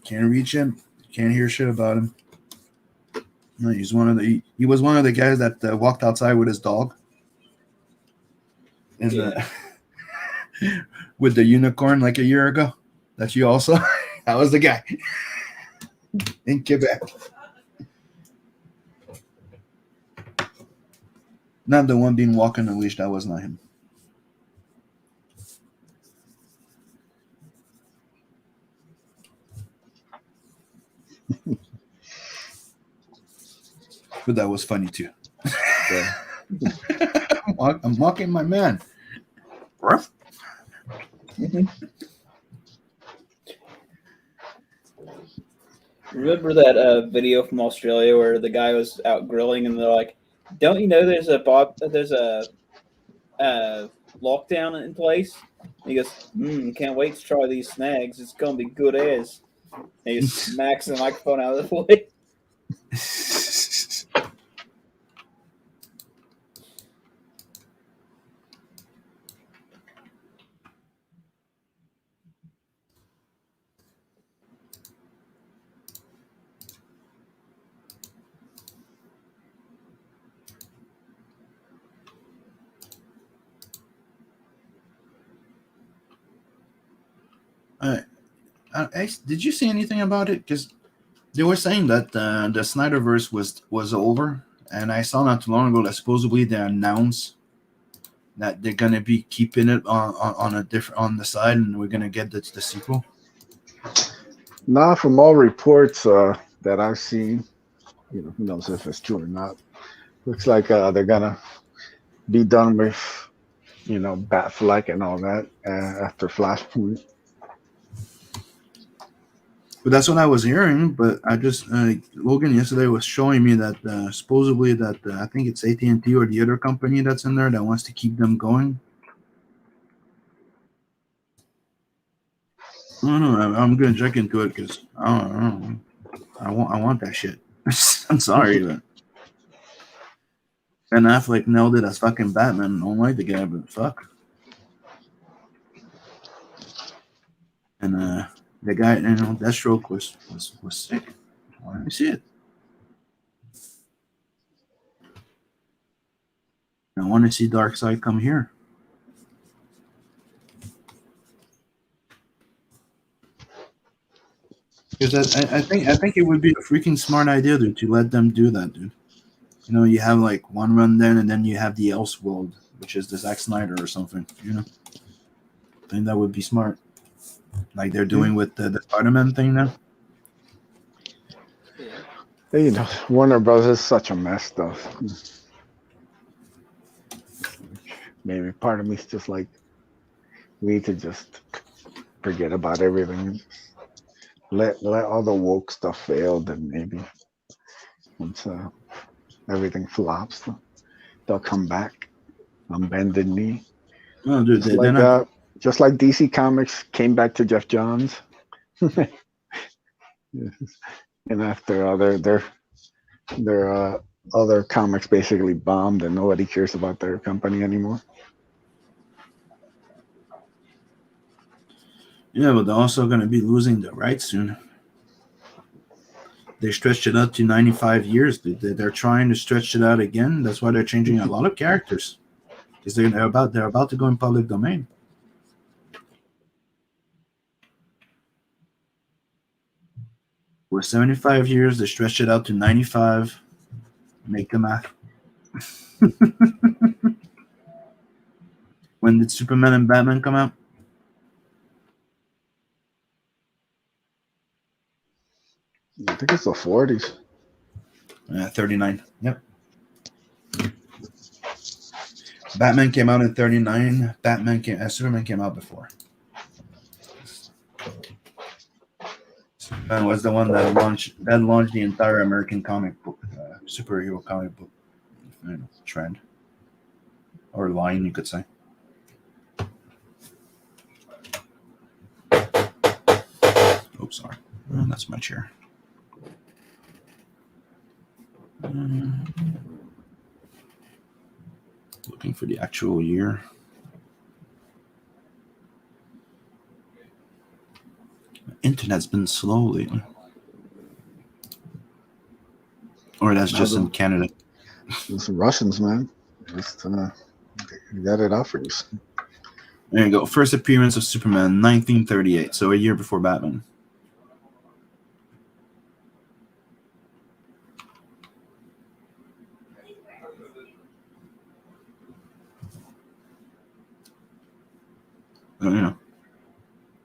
Can't reach him. Can't hear shit about him. No, he was one of the guys that walked outside with his dog. And with the unicorn like a year ago that you all saw. That was the guy in Quebec. Not the one being walking on a leash. That was not him. But that was funny too. Yeah. I'm mocking my man. Remember that video from Australia where the guy was out grilling and they're like, "Don't you know there's a lockdown in place?" And he goes, "Can't wait to try these snags. It's gonna be good as." And he smacks the microphone out of the way. Did you see anything about it? Because they were saying that the Snyderverse was over, and I saw not too long ago that supposedly they announced that they're gonna be keeping it on a different on the side, and we're gonna get the sequel. Nah, from all reports that I've seen, who knows if it's true or not. Looks like they're gonna be done with, Batfleck and all that after Flashpoint. But that's what I was hearing. But I just Logan yesterday was showing me that supposedly that I think it's AT&T or the other company that's in there that wants to keep them going. I don't know. I'm gonna check into it because I don't know. I want that shit. I'm sorry, but Ben Affleck nailed it as fucking Batman. I don't like the guy, but fuck. And the guy, Deathstroke was sick. Why did I see it? I want to see Darkseid come here. Because I think it would be a freaking smart idea, dude, to let them do that, dude. You have like one run then, and then you have the Elseworld, which is the Zack Snyder or something. I think that would be smart, like they're doing with the Spider-Man thing now. Hey, Warner Bros. Is such a mess, though. Maybe part of me is just like, we need to just forget about everything. Let all the woke stuff fail, then maybe once everything flops, they'll come back on bended knee. No, dude, just like DC Comics came back to Jeff Johns. And after their other comics basically bombed and nobody cares about their company anymore. Yeah, but they're also going to be losing the rights soon. They stretched it out to 95 years. They're trying to stretch it out again. That's why they're changing a lot of characters, because they're about to go in public domain. With 75 years, they stretched it out to 95. Make the math. When did Superman and Batman come out? I think it's the 40s. 39. Yep. Batman came out in 39. Superman came out before. Superman was the one that launched the entire American comic book, superhero comic book trend, or line, you could say. Oops, sorry. Oh, that's my chair. Looking for the actual year. Internet's been slow lately. Or that's just in Canada. It's Russians, man. Just got it out for you. There you go. First appearance of Superman, 1938, so a year before Batman.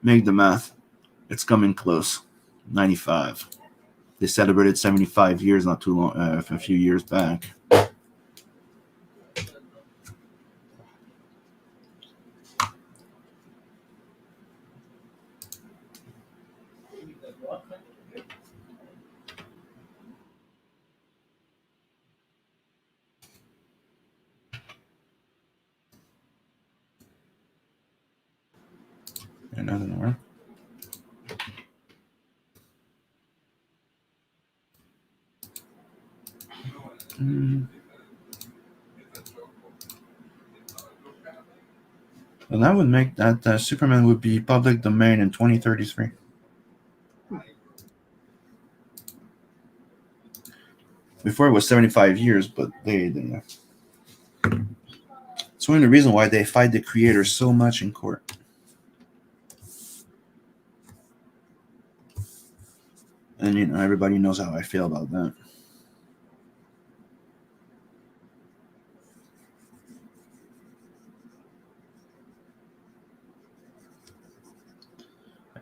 Make the math. It's coming close. 95. They celebrated 75 years not too long, a few years back. Another one. And that would make that Superman would be public domain in 2033. Before it was 75 years, but they it's one of the reasons why they fight the creators so much in court. And you know, everybody knows how I feel about that.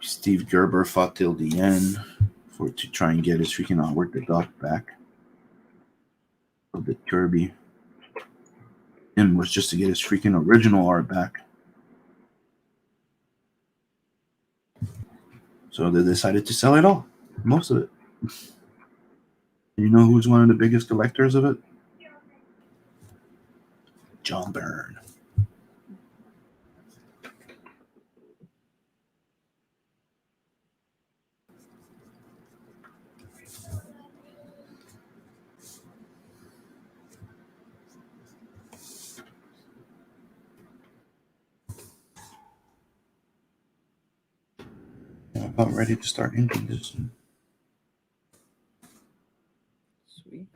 Steve Gerber fought till the end to try and get his freaking artwork, the Doc, back of the Kirby. And was just to get his freaking original art back. So they decided to sell it all, most of it. You know who's one of the biggest collectors of it? John Byrne. I'm about ready to start inking this. Sweet.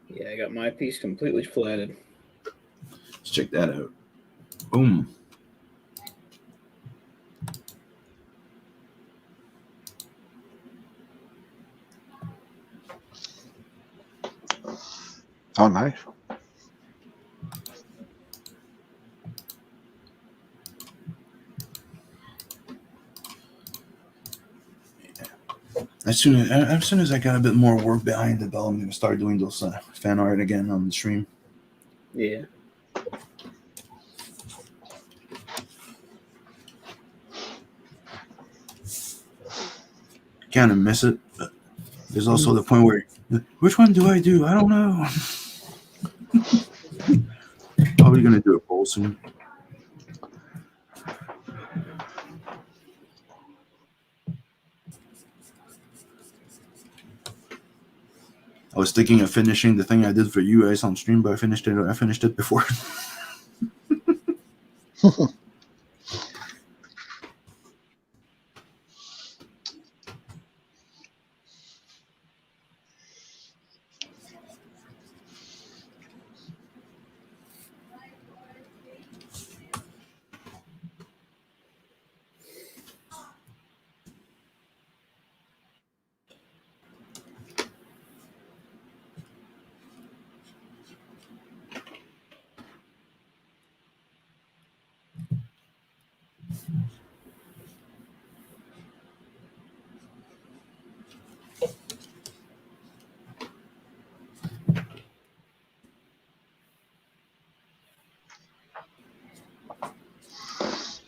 Yeah, I got my piece completely flatted. Let's check that out. Boom. Oh, nice. As soon as I got a bit more work behind the belt, I'm gonna start doing those fan art again on the stream. Yeah. Kind of miss it, but there's also the point where, which one do I do? I don't know. Probably gonna do a poll soon. I was thinking of finishing the thing I did for you guys on stream, but I finished it before.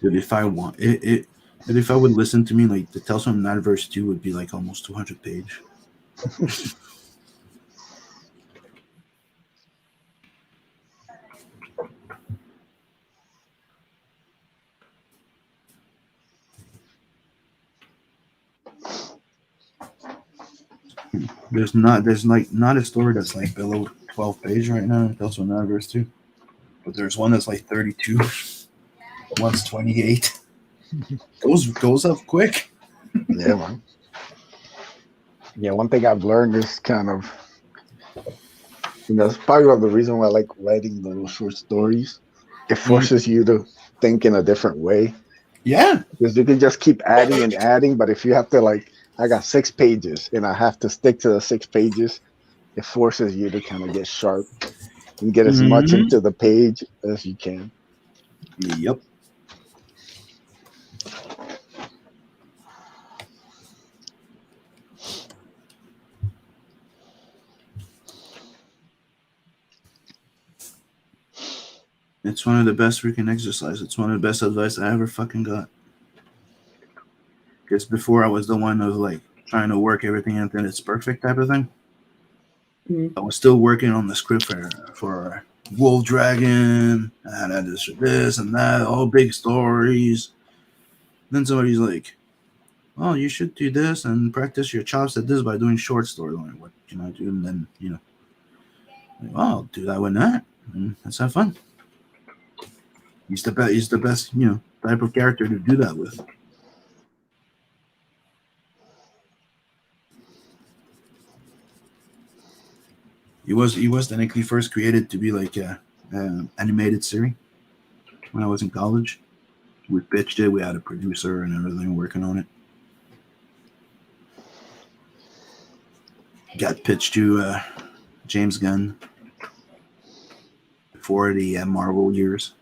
But if I want it, and if I would listen to me, like the Tales from Night 2 would be like almost 200 page. There's not a story that's like below 12 page right now in Tales from Night 2, but there's one that's like 32. One's 28. goes up quick. Yeah, man. Yeah, one thing I've learned is kind of, it's part of the reason why I like writing those short stories. It forces you to think in a different way. Yeah. Because you can just keep adding and adding, but if you have to, like, I got 6 pages and I have to stick to the 6 pages, it forces you to kind of get sharp and get as much into the page as you can. Yep. It's one of the best freaking exercises. It's one of the best advice I ever fucking got. Because before I was the one of like trying to work everything until it's perfect type of thing. I was still working on the script for Wolf Dragon. I had this and that, all big stories. Then somebody's like, oh, you should do this and practice your chops at this by doing short story. Like, what can I do? And then, like, oh, I'll do that with that. And let's have fun. He's the best. He's the best, type of character to do that with. He was technically first created to be like a animated series when I was in college. We pitched it. We had a producer and everything working on it. Got pitched to James Gunn before the Marvel years.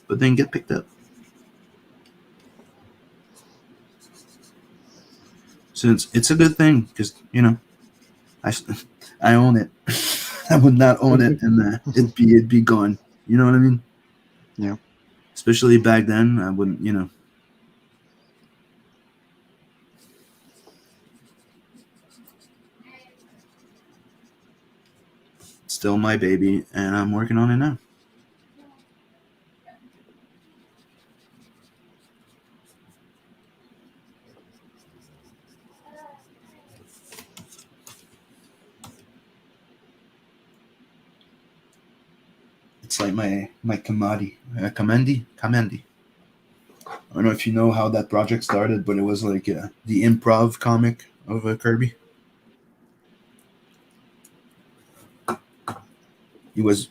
But then get picked up. Since it's a good thing, because I own it. I would not own it, and it'd be gone. You know what I mean? Yeah. Especially back then, I wouldn't. It's still my baby, and I'm working on it now. It's like my Kamandi. I don't know if you know how that project started, but it was like the improv comic of Kirby. He was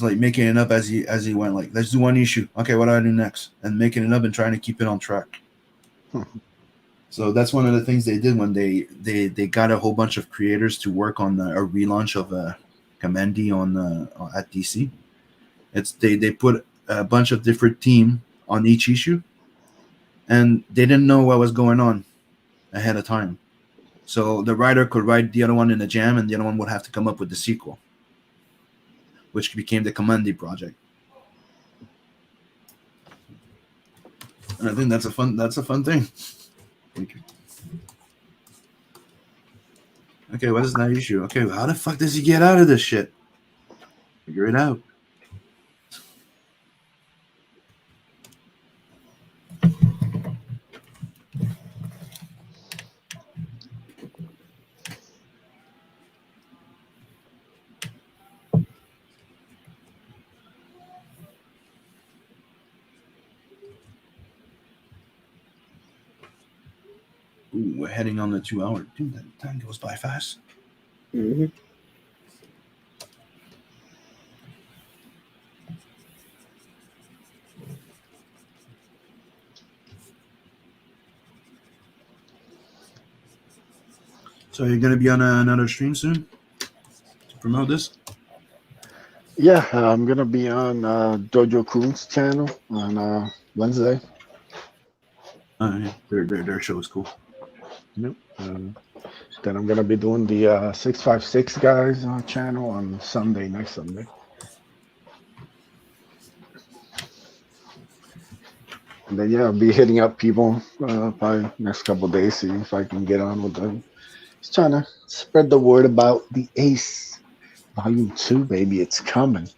like making it up as he went. Like, let's do one issue. Okay, what do I do next? And making it up and trying to keep it on track. So that's one of the things they did when they got a whole bunch of creators to work on a relaunch of Kamandi at DC. They put a bunch of different team on each issue, and they didn't know what was going on ahead of time. So the writer could write the other one in a jam, and the other one would have to come up with the sequel, which became the Kamandi project. And I think that's a fun thing. Thank you. Okay, what is that issue? Okay, how the fuck does he get out of this shit? Figure it out. Ooh, we're heading on the 2 hour. Dude, that time goes by fast. Mm-hmm. So you're gonna be on another stream soon to promote this? Yeah, I'm gonna be on Dojo Kun's channel on Wednesday. Yeah. Their show is cool. Yep. Then I'm gonna be doing the 656 guys channel on next Sunday. And then I'll be hitting up people probably next couple of days, see if I can get on with them. Just trying to spread the word about the Ace Volume 2, baby. It's coming.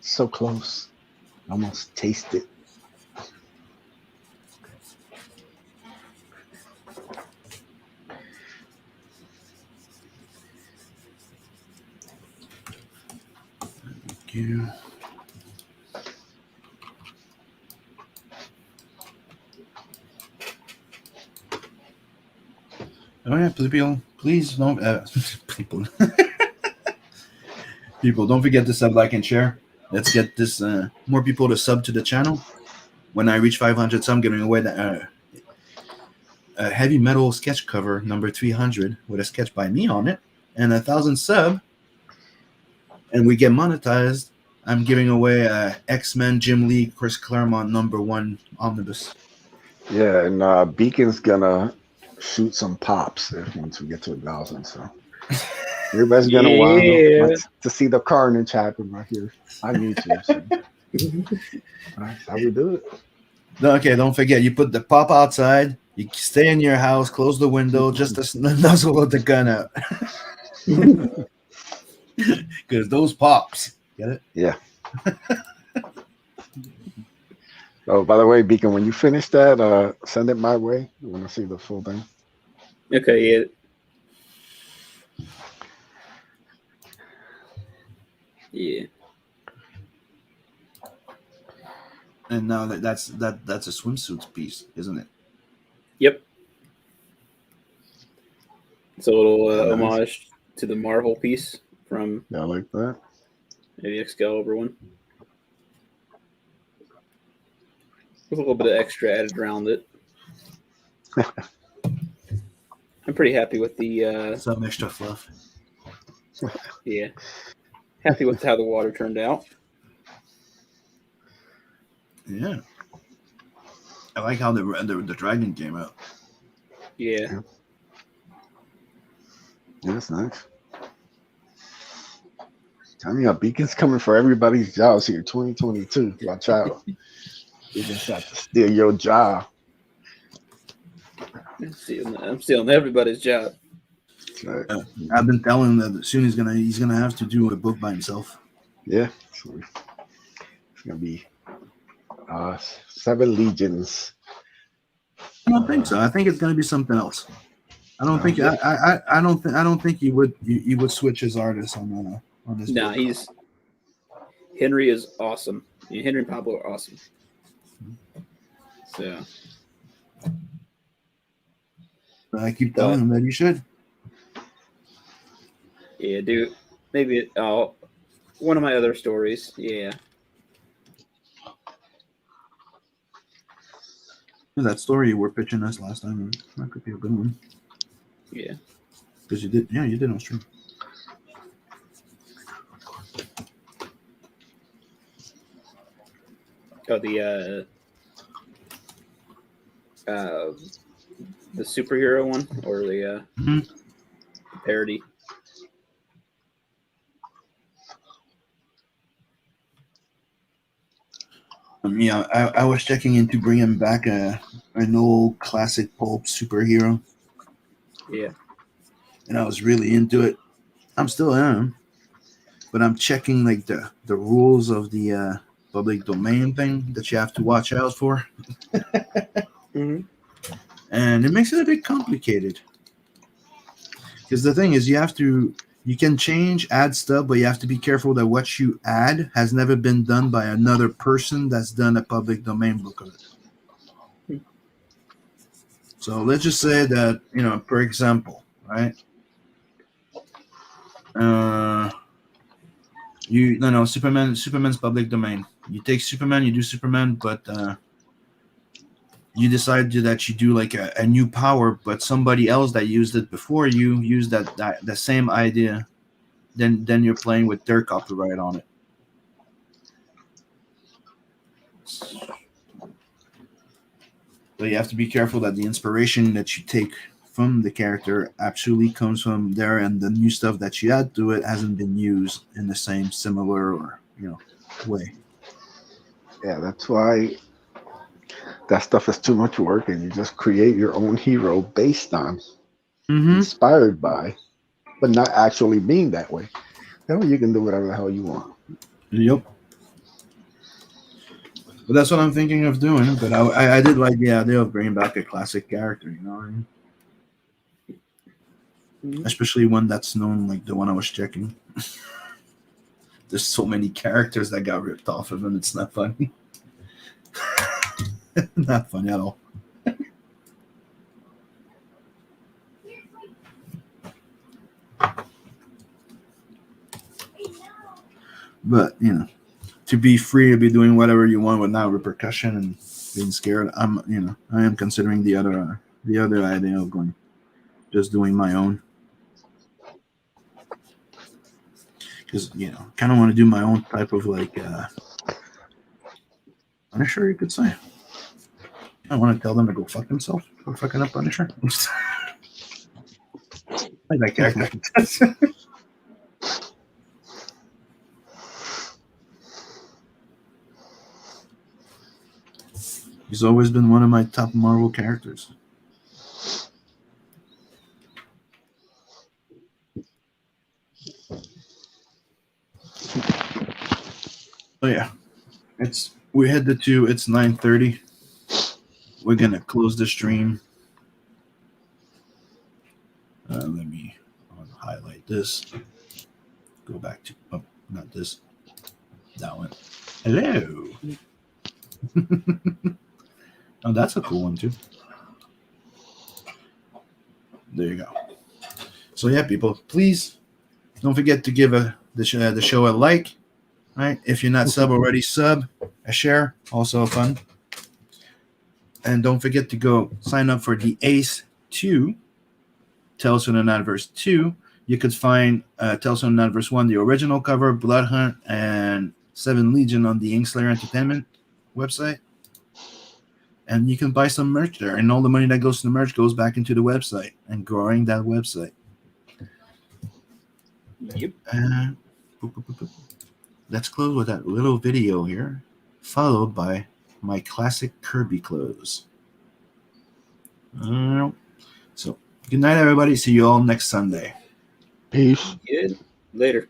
So close. Almost taste it. Thank you. Oh yeah, please don't people don't forget to sub, like, and share. Let's get this more people to sub to the channel. When I reach 500 subs, I'm giving away a heavy metal sketch cover number 300 with a sketch by me on it, and 1,000 sub, and we get monetized. I'm giving away X-Men Jim Lee Chris Claremont #1 omnibus. Yeah, and Beacon's gonna shoot some pops once we get to 1,000. So everybody's gonna want to see the carnage happen right here on YouTube. So. That's how we do it. Okay, don't forget, you put the pop outside, You stay in your house, close the window, just to nuzzle the gun out. Because those pops. Get it? Yeah. Oh, by the way, Beacon, when you finish that, send it my way. I want to see the full thing. Okay, yeah. Yeah. And now that's a swimsuit piece, isn't it? Yep. It's a little Yeah, nice. homage to the Marvel piece from Yeah, I like that. the Excalibur one. With a little bit of extra added around it. I'm pretty happy with the Some extra fluff. yeah. Happy with how the water turned out. Yeah. I like how the dragon came out. Yeah. Yeah, that's nice. Tell me, Beacon's coming for everybody's jobs here. 2022. Watch out. Beacon's out to steal your job. I'm stealing everybody's job. Right. I've been telling him that soon he's gonna have to do a book by himself. Yeah. So it's gonna be 7 Legions. I don't think so. I think it's gonna be something else. I don't think I don't think he would switch his artist on this. Nah, book. Henry is awesome. Yeah, Henry and Pablo are awesome. So But I keep telling him that he should. yeah, dude. Maybe one of my other stories. Yeah. That story you were pitching us last time, that could be a good one. Yeah. Because you did on stream. Oh, the superhero one or the parody. Yeah, I was checking into bringing back an old classic pulp superhero. Yeah. And I was really into it. I'm still am, but I'm checking like the rules of the public domain thing that you have to watch out for. Mm-hmm. And it makes it a bit complicated. Because the thing is, you can add stuff, but you have to be careful that what you add has never been done by another person that's done a public domain book of it. So let's just say that, for example, right? Superman's public domain. You take Superman, you do Superman, but you decide that you do like a new power, but somebody else that used it before you used the same idea, then you're playing with their copyright on it. So you have to be careful that the inspiration that you take from the character actually comes from there, and the new stuff that you add to it hasn't been used in the same similar or way. Yeah, that's why that stuff is too much work, and you just create your own hero based on, inspired by, but not actually being that way. That way you can do whatever the hell you want. Yep. But that's what I'm thinking of doing. But I did like the idea of bringing back a classic character, you know what I mean? Especially one that's known, like the one I was checking. There's so many characters that got ripped off of him. It's not funny. Not funny at all. But to be free to be doing whatever you want without repercussion and being scared, I am considering the other idea of just doing my own. Because kind of want to do my own type of like Punisher, you could say. I want to tell them to go fuck themselves for fucking up Punisher. I like that character. He's always been one of my top Marvel characters. yeah, we headed to it's 9:30. We're gonna close the stream. Let me highlight this. Go back to not this, that one. Hello. Oh, that's a cool one too. There you go. So yeah, people, please don't forget to give the show a like. Right? If you're not sub already, sub, a share, also fun. And don't forget to go sign up for the Ace 2, Tales from the Nightverse 2. You could find Tales from the Nightverse 1, the original cover, Blood Hunt, and 7 Legion on the INKSLAYER Entertainment website. And you can buy some merch there. And all the money that goes to the merch goes back into the website and growing that website. Yep. Let's close with that little video here, followed by my classic Kirby close. So, good night, everybody. See you all next Sunday. Peace. Good. Later.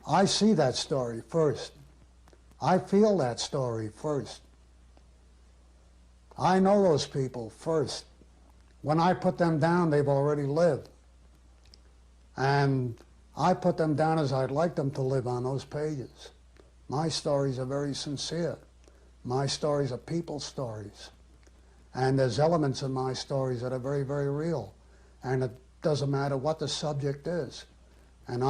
I see that story first. I feel that story first. I know those people first. When I put them down, they've already lived. And I put them down as I'd like them to live on those pages. My stories are very sincere. My stories are people's stories. And there's elements in my stories that are very, very real. And it doesn't matter what the subject is. And